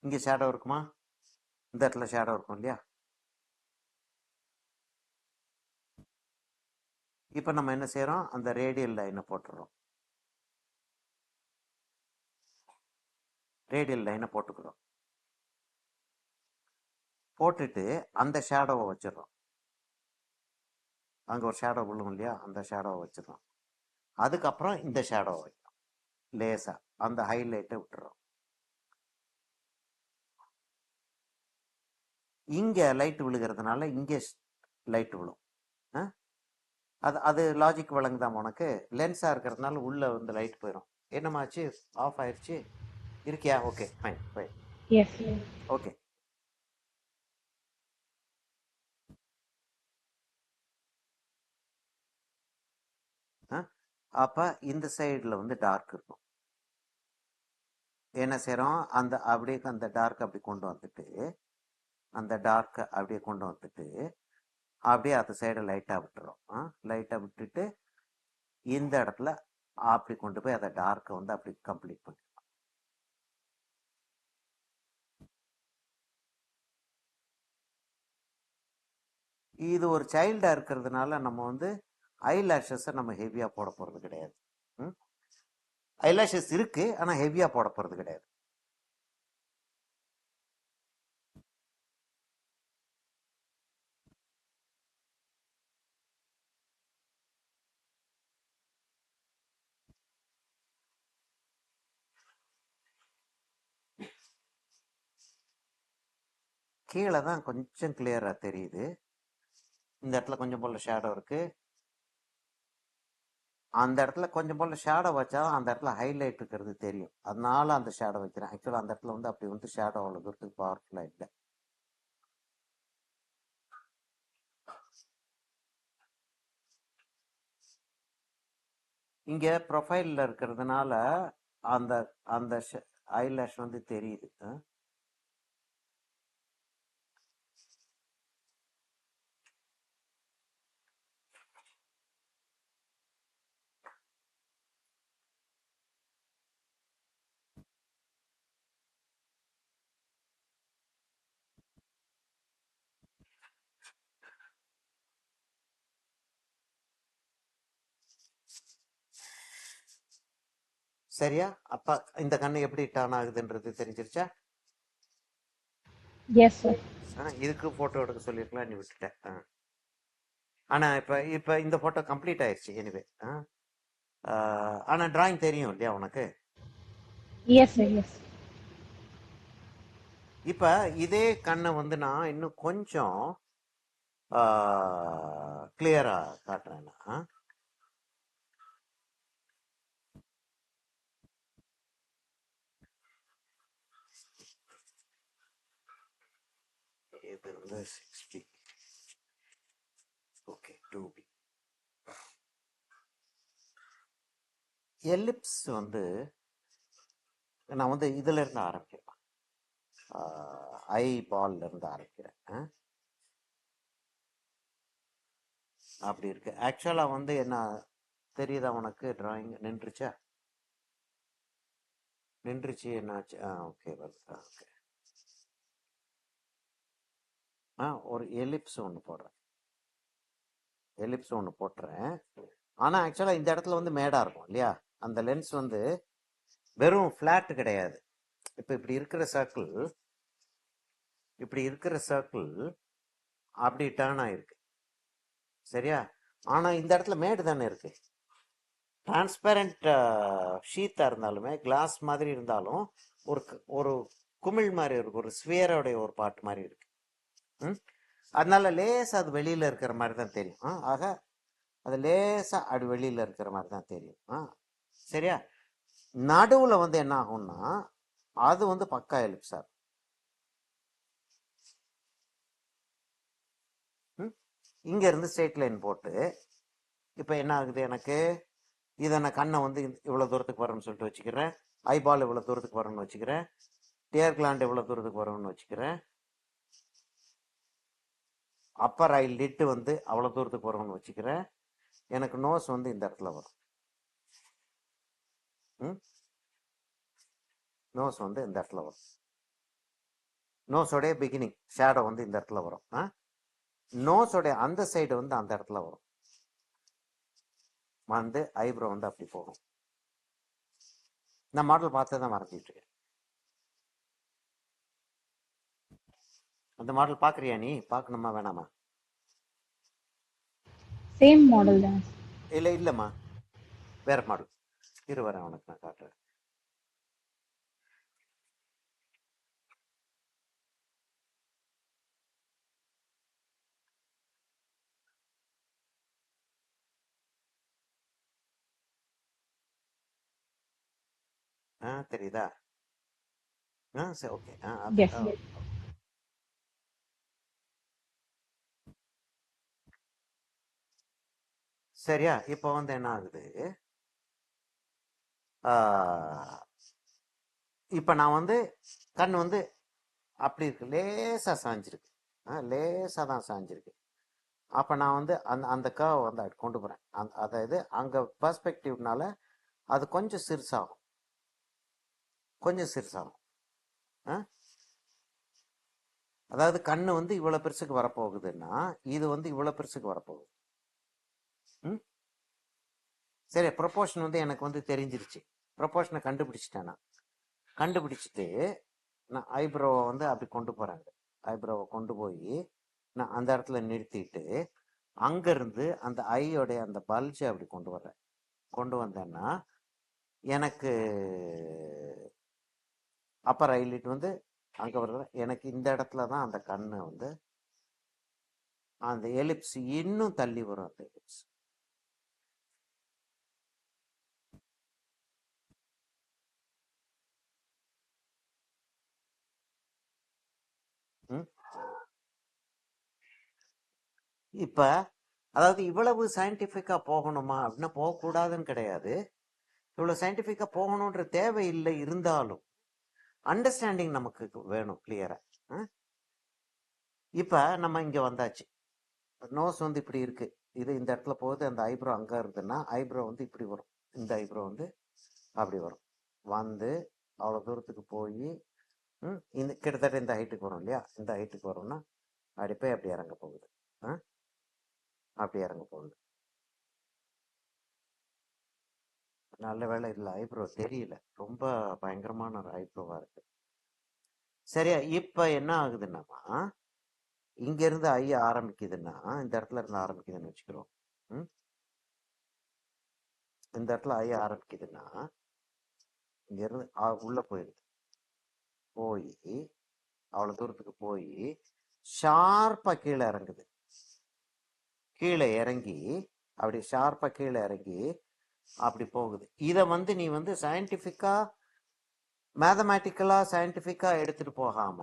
இங்க ஷேடோ இருக்குமா, இந்த இடத்துல ஷேடோ இருக்கும் இல்லையா. இப்ப நம்ம என்ன செய்யறோம், அந்த ரேடியல் லைனை போட்டுறோம். ரேடியல் லைனை போட்டுக்கிறோம். போட்டுட்டு அந்த ஷேடோவை வச்சிடறோம். அங்க ஒரு ஷேடோ விழும் இல்லையா, அந்த ஷேடோவை வச்சிடறோம். அதுக்கப்புறம் இந்த ஷேடோவை வைக்கிறோம் லேசா, அந்த ஹைலைட்டை விட்டுறோம். இங்க லைட் விழுகிறதுனால இங்கே லைட் விழும். அது அது லாஜிக் வழங்குதான் உனக்கு. லென்ஸா இருக்கிறதுனால உள்ள லைட் போயிடும். என்னமாச்சு, ஆஃப் ஆயிடுச்சு. இருக்கியா? Okay, fine fine. Yes. Okay. அப்ப இந்த சைடுல டார்க் இருக்கும். என்ன செய்யறோம், அந்த அப்படியே அந்த டார்க் அப்படி கொண்டு வந்துட்டு, அந்த டார்க் அப்படியே கொண்டு வந்துட்டு அப்படியே அந்த சைடை லைட்டா விட்டுறோம். லைட்டா விட்டுட்டு இந்த இடத்துல அப்படி கொண்டு போய் அந்த டார்க்கை அப்படி கம்ப்ளீட் பண்ணி. இது ஒரு சைல்டா இருக்கிறதுனால நம்ம ஐ லேஷஸை நம்ம ஹெவியா போட போறது கிடையாது. ஐ லேஷஸ் இருக்கு, ஆனா ஹெவியா போட போறது கிடையாது. கீழே தான் கொஞ்சம் கிளியரா தெரியுது. இந்த இடத்துல கொஞ்சம் போல ஷேடோ இருக்கு. அந்த இடத்துல கொஞ்சம் போல ஷேடோ வச்சா அந்த இடத்துல ஹைலைட் இருக்கிறது தெரியும். அதனால அந்த ஷேடோ வைக்கிறேன். ஆக்சுவலா அந்த இடத்துல அப்படி ஷேடோ அவ்வளவு தூரத்துக்கு பவர்ஃபுல்லா இல்லை. இங்க ப்ரொஃபைல்ல இருக்கிறதுனால அந்த அந்த ஐலாஷ் தெரியுது. சரியா? அப்ப இந்த கண்ணு எப்படி டர்ன் ஆகுதுன்றது தெரிஞ்சிருச்சா? Yes sir. இதுக்கு போட்டோ எடுக்க சொல்லிருக்கலாம், நீ விட்டுட்டேன். ஆனா இப்ப இப்ப இந்த போட்டோ கம்ப்ளீட் ஆயிடுச்சு எனிவே. ஆனா டிராயிங் தெரியும் இல்லையா உனக்கு? Yes sir, yes. இப்ப இதே கண்ணை நான் இன்னும் கொஞ்சம் கிளியரா காட்டுறேன். இது வந்து 6b. Okay 2b. எலிப்ஸ் வந்து நான் வந்து இதுல இருந்து ஆரம்பிக்கிறேன். ஐ பால்ல இருந்து ஆரம்பிக்கிறேன். அப்படி இருக்கு. ஆக்சுவலா வந்து என்ன தெரியுதா உனக்கு? டிராயிங் நின்றுச்சா? நின்றுச்சு. என்னாச்சு? ஓகே வருது. ஓகே. ஒரு எலிப்ஸ் ஒன்று போடுறேன். எலிப்ஸ் ஒன்று போட்டுறேன். ஆனா ஆக்சுவலா இந்த இடத்துல வந்து மேடா இருக்கும் இல்லையா? அந்த லென்ஸ் வந்து வெறும் ஃபிளாட் கிடையாது. இப்ப இப்படி இருக்கிற சர்க்கிள் அப்படி டேர்ன் ஆயிருக்கு. சரியா? ஆனா இந்த இடத்துல மேடு தானே இருக்கு. டிரான்ஸ்பேரண்ட் ஷீத்தா இருந்தாலுமே கிளாஸ் மாதிரி இருந்தாலும் ஒரு ஒரு குமிழ் மாதிரி இருக்கு. ஒரு ஸ்பியரோடைய ஒரு பார்ட் மாதிரி இருக்கு. அதனால லேசா அது வெளியில இருக்கிற மாதிரி தான் தெரியும். ஆக அது லேசா அது வெளியில இருக்கிற மாதிரி தான் தெரியும். சரியா? நடுவுல வந்து என்ன ஆகும்னா அது வந்து பக்கா எலிப்ஸா இருக்கும். இங்க இருந்து ஸ்ட்ரெயிட் லைன் போட்டு இப்ப என்ன ஆகுது எனக்கு? இதை நான் கண்ணை வந்து இவ்வளவு தூரத்துக்கு வரணும்னு சொல்லிட்டு வச்சுக்கிறேன். ஐபால் இவ்வளவு தூரத்துக்கு வரணும்னு வச்சுக்கிறேன். டியர் கிளாண்ட் இவ்வளவு தூரத்துக்கு வரணும்னு வச்சுக்கிறேன். அப்பர் ஐ லிட் வந்து அவ்வளவு தூரத்துக்கு வரணும்னு வச்சுக்கிறேன். எனக்கு நோஸ் வந்து இந்த இடத்துல வரும். நோஸ் வந்து இந்த இடத்துல வரும். நோஸோடைய பிகினிங் ஷேடோ வந்து இந்த இடத்துல வரும். நோஸோடைய அந்த சைடு வந்து அந்த இடத்துல வரும். வந்து ஐப்ரோ வந்து அப்படி போகும். நான் மாடல் பார்த்து தான் மறந்துட்டு இருக்கேன். அந்த மாடல் பாக்குறியா நீ? பார்க்கணுமா வேணாமா? சேம் மாடல் தான். இல்லம்மா, வேற மாடல். வரேன் உனக்கு நான் காட்டுறேன். தெரியுதா? சரி, ஓகே. எஸ். சரியா? இப்போ வந்து என்ன ஆகுது? இப்ப நான் வந்து கண் வந்து அப்படி இருக்கு, லேசா சாஞ்சிருக்கு. லேசா தான் சாஞ்சிருக்கு. அப்ப நான் வந்து அந்த அந்த கர்வ் வந்து கொண்டு போறேன். அதாவது அங்க பெர்ஸ்பெக்டிவ்னால அது கொஞ்சம் சிறுசாகும். அதாவது கண்ணு வந்து இவ்வளவு பெருசுக்கு வரப்போகுதுன்னா இது வந்து இவ்வளவு பெருசுக்கு வரப்போகுது. சரி, ப்ரொபோர்ஷன் வந்து எனக்கு வந்து தெரிஞ்சிருச்சு. ப்ரொபோர்ஷனை கண்டுபிடிச்சிட்டேன். நான் கண்டுபிடிச்சிட்டு நான் ஐப்ரோவை வந்து அப்படி கொண்டு போறாங்க. ஐப்ரோவை கொண்டு போய் நான் அந்த இடத்துல நிறுத்திட்டு அங்கிருந்து அந்த ஐயோடைய அந்த பல்ஜை அப்படி கொண்டு வர்றேன். கொண்டு வந்தேன்னா எனக்கு அப்பர் ஐலிட் வந்து அங்க வர்ற எனக்கு இந்த இடத்துல தான் அந்த கண்ணு வந்து அந்த எலிப்ஸ் இன்னும் தள்ளி வரும். அந்த எலிப்ஸ் இப்ப அதாவது இவ்வளவு சயின்டிபிக்கா போகணுமா அப்படின்னா போகக்கூடாதுன்னு கிடையாது. இவ்வளவு சயின்டிபிக்கா போகணுன்ற தேவை இல்லை. இருந்தாலும் அண்டர்ஸ்டாண்டிங் நமக்கு வேணும் கிளியரா. இப்ப நம்ம இங்க வந்தாச்சு. நோஸ் வந்து இப்படி இருக்கு. இது இந்த இடத்துல போகுது. அந்த ஐப்ரோ அங்க இருக்குன்னா ஐப்ரோ வந்து இப்படி வரும். இந்த ஐப்ரோ வந்து அப்படி வரும். வந்து அவ்வளவு தூரத்துக்கு போய் இந்த கிட்டத்தட்ட இந்த ஹைட்டுக்கு வரும் இல்லையா? இந்த ஹைட்டுக்கு வரும்னா அப்படி போய் அப்படி இறங்க போகுது. அப்படி இறங்க போகுது. நல்ல வேலை இல்லை, ஐப்ரோ தெரியல. ரொம்ப பயங்கரமான ஒரு ஐப்ரோவா இருக்கு. சரியா? இப்ப என்ன ஆகுதுன்னா இங்க இருந்து ஐ ஆரம்பிக்குதுன்னா இந்த இடத்துல இருந்து ஆரம்பிக்குதுன்னு வச்சுக்கிறோம். இந்த இடத்துல ஐ ஆரம்பிக்குதுன்னா இங்க இருந்து உள்ள போயிருது. போய் அவ்வளவு தூரத்துக்கு போய் ஷார்ப்பா கீழே இறங்குது. கீழே இறங்கி அப்படி ஷார்ப்பா கீழே இறங்கி அப்படி போகுது. இத வந்து நீ வந்து சயின்டிபிக்கா மேத்தமேட்டிக்கலா சயின்டிபிக்கா எடுத்துட்டு போகாம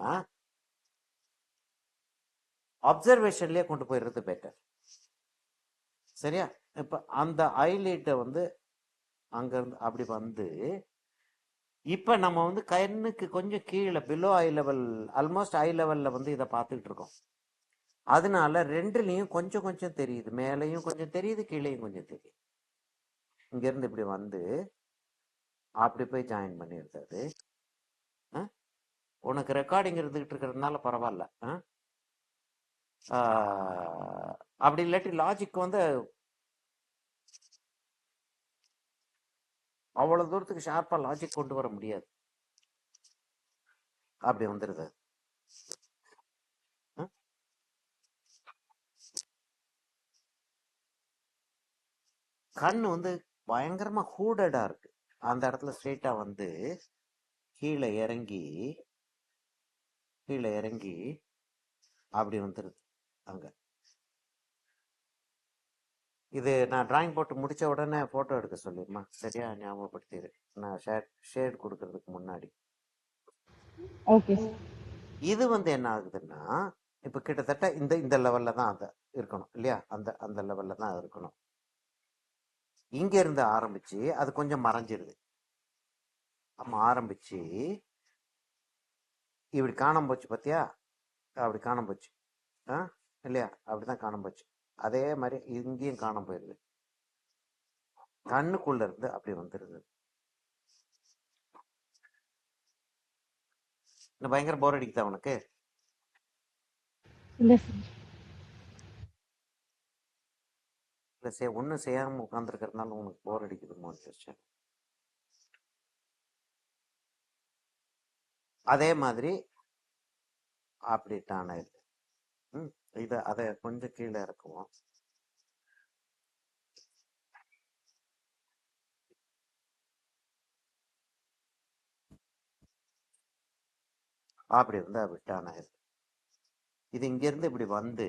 அப்சர்வேஷன்லயே கொண்டு போயிடுறது பெட்டர். சரியா? இப்ப அந்த ஹைலைட்டை வந்து அங்க இருந்து அப்படி வந்து இப்ப நம்ம வந்து கண்ணுக்கு கொஞ்சம் கீழே below I level, almost I லெவல்ல வந்து இதை பார்த்துக்கிட்டு இருக்கோம். அதனால ரெண்டுலயும் கொஞ்சம் கொஞ்சம் தெரியுது, மேலையும் கொஞ்சம் தெரியுது, கீழேயும் கொஞ்சம் தெரியுது. இங்க இருந்து இப்படி வந்து அப்படி போய் ஜாயின் பண்ணிடுது அது. ஆ? உனக்கு ரெக்கார்டிங் இருந்துகிட்டு இருக்கிறதுனால பரவாயில்ல. அப்படி இல்லாட்டி லாஜிக் வந்து அவ்வளவு தூரத்துக்கு ஷார்ப்பா லாஜிக் கொண்டு வர முடியாது. அப்படி வந்துருது. ஆ? கண்ணு வந்து பயங்கரமா ஹூடடா இருக்கு. அந்த இடத்துல ஸ்ட்ரெயிட்டா வந்து கீழே இறங்கி கீழே இறங்கி அப்படி வந்துருது அங்க. இது நான் டிராயிங் போட்டு முடிச்ச உடனே போட்டோ எடுக்க சொல்லிடுமா? சரியா ஞாபகப்படுத்திடு. நான் ஷேட் கொடுக்கறதுக்கு முன்னாடி. Okay sir. இது வந்து என்ன ஆகுதுன்னா, இப்ப கிட்டத்தட்ட இந்த இந்த லெவல்ல தான் அது இருக்கணும் இல்லையா? அந்த அந்த லெவல்ல தான் இருக்கணும். இங்க இருந்து ஆரம்பிச்சு அது கொஞ்சம் மறைஞ்சிருது. நம்ம ஆரம்பிச்சு இப்படி காணாம போச்சு பாத்தியா? அப்படி காணாம போச்சு. ஆ இல்லையா? அப்படிதான் காணாம போச்சு. அதே மாதிரி இங்கேயும் காணாம போயிருது. கண்ணுக்குள்ள இருந்து அப்படி வந்துருது. இன்னும் பயங்கர போர் அடிக்குதா உனக்கு? இல்லை சார். இல்லை ஒன்றும் செய்யாம உட்காந்துருக்கிறதுனால உனக்கு போர் அடிக்குதுமோ யோசிச்சேன். அதே மாதிரி அப்படி டான் ஆயிடுது. இதை அதை கொஞ்சம் கீழே இறக்குவோம். அப்படி வந்து அப்படி டான் ஆயிடுது. இது இங்கிருந்து இப்படி வந்து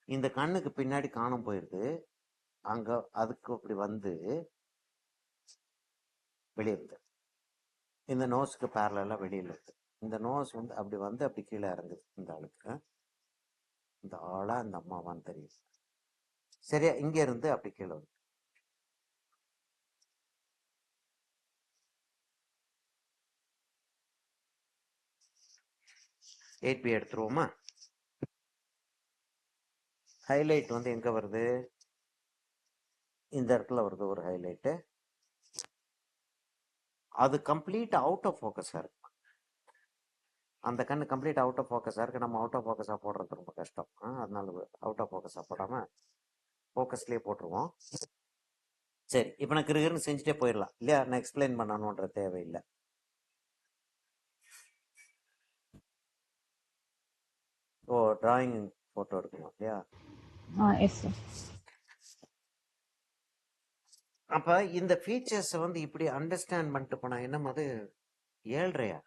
இந்த கண்ணுக்கு பின்னாடி காணாம போயிடுது. அங்க அதுக்கு இப்படி வந்து வெளியே இருந்து இந்த நோஸுக்கு பேரலா வெளியில இருக்கு. இந்த நோஸ் வந்து அப்படி வந்து அப்படி கீழே இறங்குது. இந்த ஆளுக்கு இந்த ஆளா இந்த அம்மாவான்னு தெரியும். சரியா? இங்க இருந்து அப்படி கீழே வந்து 8B எடுத்துருவோமா? ஹைலைட் வந்து எங்க வருது? இந்த இடத்துல வருது ஒரு ஹைலைட்டு. அது கம்ப்ளீட் அவுட் ஆஃப் ஃபோக்கஸா இருக்கு. அந்த கண்ணு கம்ப்ளீட் அவுட் ஆஃப் ஃபோக்கஸா இருக்கு. நம்ம அவுட் ஆஃப் ஃபோக்கஸா போடுறது ரொம்ப கஷ்டம். அதனால அவுட் ஆஃப் ஃபோக்கஸா போடாம ஃபோக்கஸ்லயே போட்டுருவோம். சரி, இப்போ நான் கிருகிருன்னு செஞ்சுட்டே போயிடலாம் இல்லையா? நான் எக்ஸ்பிளைன் பண்ணணுன்ற தேவையில்லை. ஓ, டிராயிங் போட்டோ எடுக்கணும் இல்லையா? Yes sir. அப்ப இந்த ஃபீச்சர்ஸ் வந்து இப்படி அண்டர்ஸ்டாண்ட் பண்ணிட்டு போனா என்ன அது 7.5?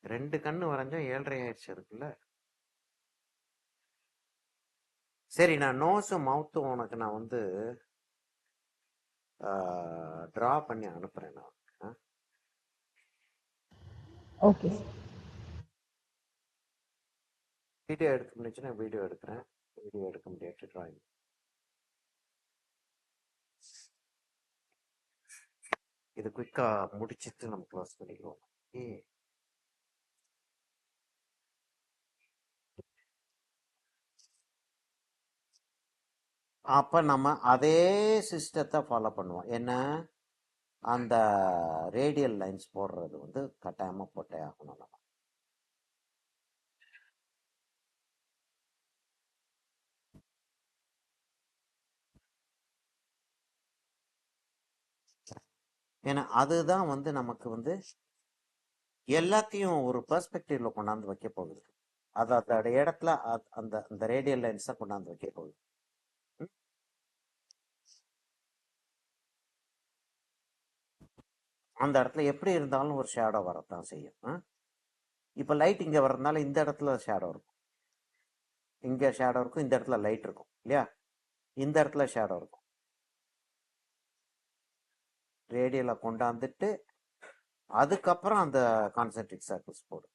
2 கண்ணு வரைஞ்சா 7.5 ஆயிடுச்சு இருக்குல்ல. சரி, நான் நோஸும் மவுத்தும் உனக்கு நான் வந்து ட்ரா பண்ணி அனுப்புறேன். நான் ஓகே சார். வீடியோ எடுக்க முடிச்சுன்னா வீடியோ எடுக்கிறேன். வீடியோ எடுக்க முடியாது டிராயிங். இது குயிக்கா முடிச்சிட்டு நம்ம க்ளோஸ் பண்ணிக்குவோம். அப்ப நம்ம அதே சிஸ்டத்தை ஃபாலோ பண்ணுவோம். என்ன? அந்த ரேடியல் லைன்ஸ் போடுறது வந்து கட்டாயமா போட்டே ஆகணும் நம்ம. ஏன்னா அதுதான் வந்து நமக்கு வந்து எல்லாத்தையும் ஒரு பெர்ஸ்பெக்டிவ்ல கொண்டாந்து வைக்க போகுது. அது அதோட இடத்துல அந்த அந்த ரேடியல் லைன்ஸ் தான் கொண்டாந்து வைக்க போகுது. அந்த இடத்துல எப்படி இருந்தாலும் ஒரு ஷேடோ வரத்தான் செய்யும். இப்போ லைட் இங்க வர்றதுனால இந்த இடத்துல ஷேடோ இருக்கும், இங்க ஷேடோ இருக்கும், இந்த இடத்துல லைட் இருக்கும் இல்லையா? இந்த இடத்துல ஷேடோ இருக்கும். ரேடியலை கொண்டாந்துட்டு அதுக்கப்புறம் அந்த கான்சென்ட்ரிக் சர்க்கிள்ஸ் போடு.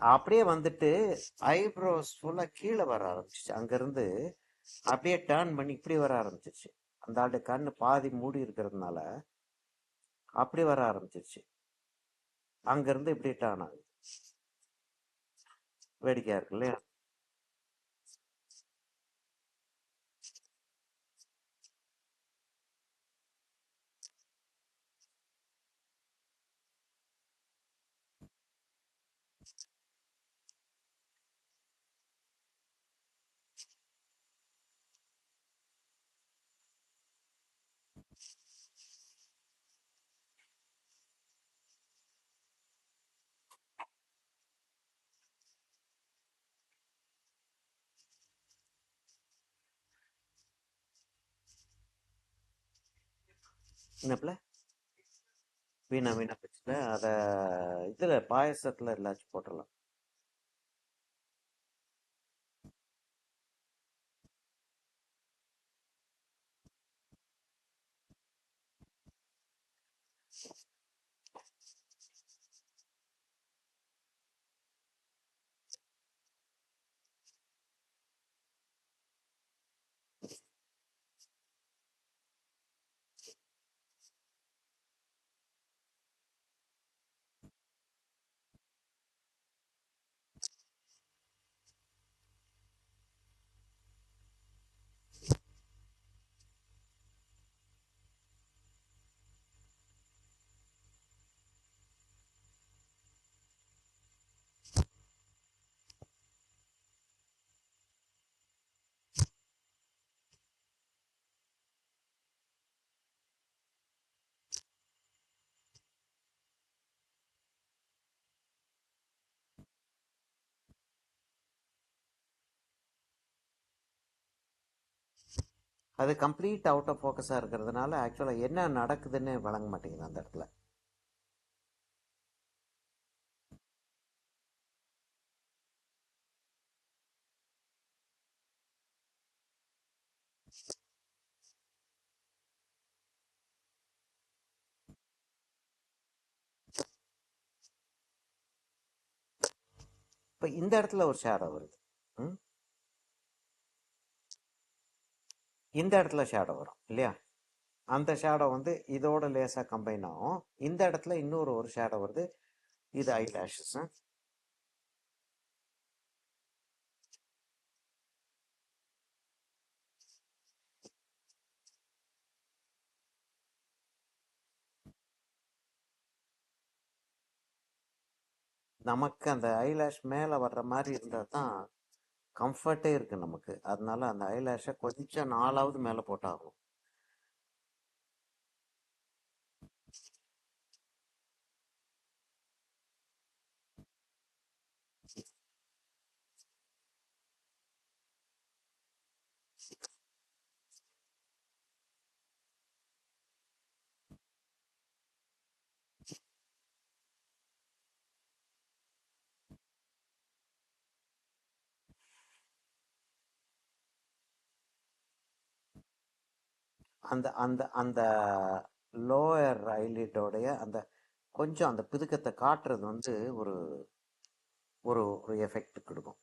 அப்படியே வந்துட்டு ஐப்ரோஸ் ஃபுல்லா கீழே வர ஆரம்பிச்சிச்சு. அங்கிருந்து அப்படியே டேர்ன் பண்ணி இப்படி வர ஆரம்பிச்சிச்சு. அந்த ஆளு கண்ணு பாதி மூடி இருக்கிறதுனால அப்படி வர ஆரம்பிச்சிச்சு. அங்கிருந்து இப்படி டேர்ன் ஆகுது. வேடிக்கையா இருக்கு இல்லையா? என்னப்புல வீணா வீணா போச்சுல. அத இதுல பாயசத்துல எல்லாச்சும் போட்டுடலாம். அது கம்ப்ளீட் அவுட் ஆஃப் ஃபோக்கஸா இருக்கிறதுனால ஆக்சுவலா என்ன நடக்குதுன்னு வழங்க மாட்டேங்குது அந்த இடத்துல. இப்ப இந்த இடத்துல ஒரு ஷேடோ வருது. ம்? இந்த இடத்துல ஷேடோ வரும் இல்லையா? அந்த ஷேடோ வந்து இதோட லேசா கம்பைன் ஆகும். இந்த இடத்துல இன்னொரு ஒரு ஷேடோ வருது. இது ஐ லேஷஸ். நமக்கு அந்த ஐலாஷ் மேல வர்ற மாதிரி இருந்தா தான் கம்ஃபர்ட்டே இருக்கு நமக்கு. அதனால அந்த ஐலாஷை கொஞ்சம் நாலாவது மேல போட்டாகும். அந்த அந்த அந்த லோயர் ஐலிட்டோடைய அந்த கொஞ்சம் அந்த பிதுக்கத்தை காட்டுறது வந்து ஒரு ஒரு ஒரு எஃபெக்ட் கொடுக்கும்.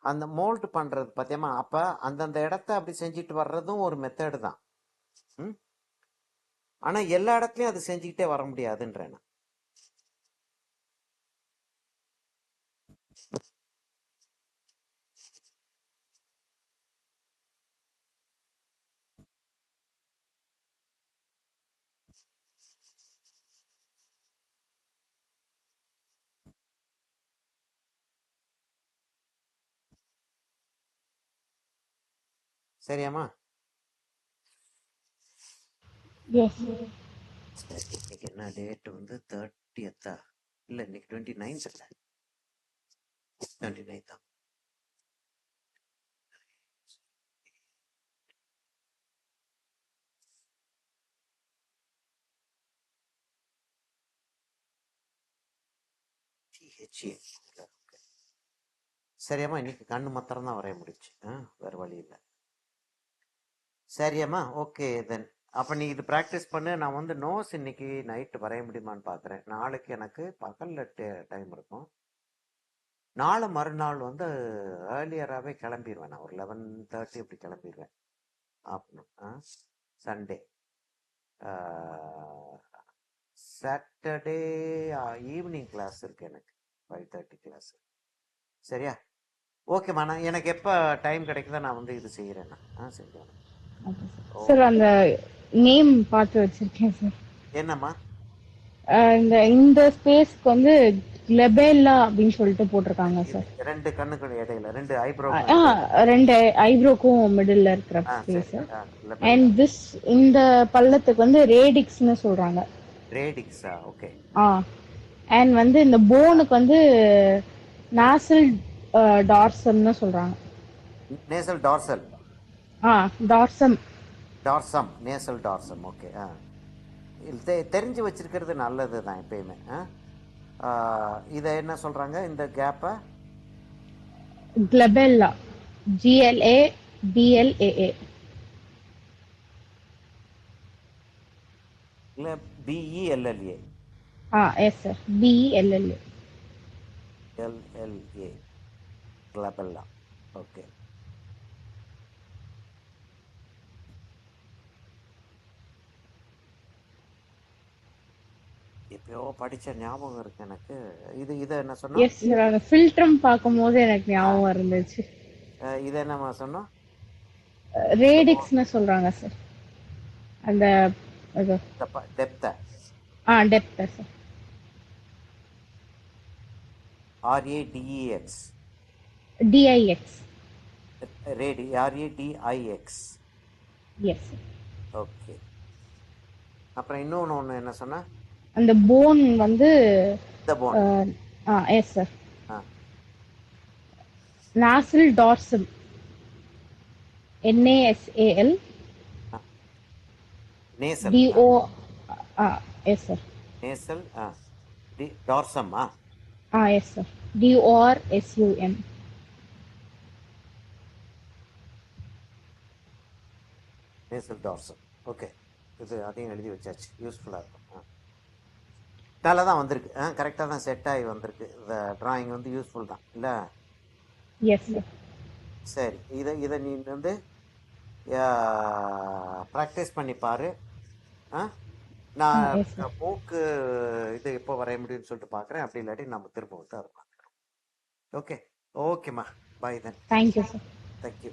அந்த மோல்ட் பண்றது பாத்தியமா? அப்ப அந்தந்த இடத்த அப்படி செஞ்சுட்டு வர்றதும் ஒரு மெத்தடு தான். ம்? ஆனா எல்லா இடத்துலயும் அது செஞ்சுக்கிட்டே வர முடியாதுன்றேன் நான். சரியாம்மா? எஸ். சரி, இன்னைக்கு என்ன டேட் வந்து 30th இல்ல, இன்னைக்கு 29th இல்ல, 29th தான். THA. சரியாம்மா, இன்னைக்கு கண்ணு மாத்திரம் தான் வரைய முடிச்சு, வேற வழி இல்லை. சரியாம்மா, ஓகே தென். அப்போ நீ இது ப்ராக்டிஸ் பண்ணு. நான் வந்து நோஸ் இன்னைக்கு நைட்டு வரைய முடியுமான்னு பார்க்குறேன். நாளைக்கு எனக்கு பகலில் டைம் இருக்கும். நாளை மறுநாள் வந்து ஏர்லியராகவே கிளம்பிடுவேன். நான் ஒரு 11:30 அப்படி கிளம்பிடுவேன். Afternoon Sunday. Saturday evening class இருக்கு எனக்கு, 5:30 கிளாஸ். சரியா? ஓகேம்மா, நான் எனக்கு எப்போ டைம் கிடைக்குதோ நான் வந்து இது செய்கிறேன். நான் செஞ்சேன். சார் அந்த நேம் பார்த்து வச்சிருக்கேன் சார். என்னம்மா? இந்த ஸ்பேஸ்க்கு வந்து லெபேல்லா அப்படின்னு சொல்லிட்டு போட்டிருக்காங்க சார். ரெண்டு கண்ணுக்கு இடையில, ரெண்டு ஐப்ரோ. ரெண்டு ஐப்ரோக்கும் மிடில் இருக்கிற ஸ்பேஸ். அண்ட் திஸ் இந்த பள்ளத்துக்கு வந்து ரேடிக்ஸ்னு சொல்றாங்க. ரேடிக்ஸா? ஓகே. அண்ட் வந்து இந்த போனுக்கு வந்து நாசல் டார்சம்னு சொல்றாங்க. Nasal dorsal. டார்சம். டார்சம், நேசல் டார்சம். ஓகே. தெரிஞ்சு வச்சிருக்கிறது நல்லது தான் எப்பயுமே. இதை என்ன சொல்றாங்க இந்த கேப்பை? கிளபெல்லா. GLABLAA. இல்ல BELLA. Yes sir, BELLA. LLA, glabella. Okay. எப்பயோ படிச்ச ஞாபகம் இருக்கு எனக்கு. இது என்ன சொன்னா? எஸ் சார், அந்த ஃபில்டரம் பார்க்கும்போது எனக்கு ஞாபகம் இருந்துச்சு. இது என்னமா சொன்னோம்? ரேடிக்ஸ்னு சொல்றாங்க சார். அந்த depth. Depth sir. RADEX. DIX. RADIX. Yes sir. Okay. அப்புறம் இன்னொன்று என்ன சொன்னா? அந்த போன் வந்து இந்த phone. Yes sir. Nozzle டார்சம். NASAL. Nasal. DO. Yes sir. Nasal. டார்சம். Yes sir. DORSUM. Nasal டார்சம். Okay. இது அதையும் எழுதி வச்சாச்சு, யூஸ்ஃபுல்லாக இருக்கும். நல்லா தான் வந்திருக்கு. கரெக்டாக தான் செட் ஆகி வந்திருக்கு. இந்த டிராயிங் வந்து யூஸ்ஃபுல் தான் இல்லை? Yes sir. சரி, இதை நீ வந்து ப்ராக்டிஸ் பண்ணி பாரு. நான் மூக்கு இது எப்போ வரைய முடியும்னு சொல்லிட்டு பார்க்குறேன். அப்படி இல்லாட்டி நம்ம திரும்ப வந்து அதை பார்க்குறோம். ஓகே. ஓகேம்மா, bye then. Thank you sir. Thank you.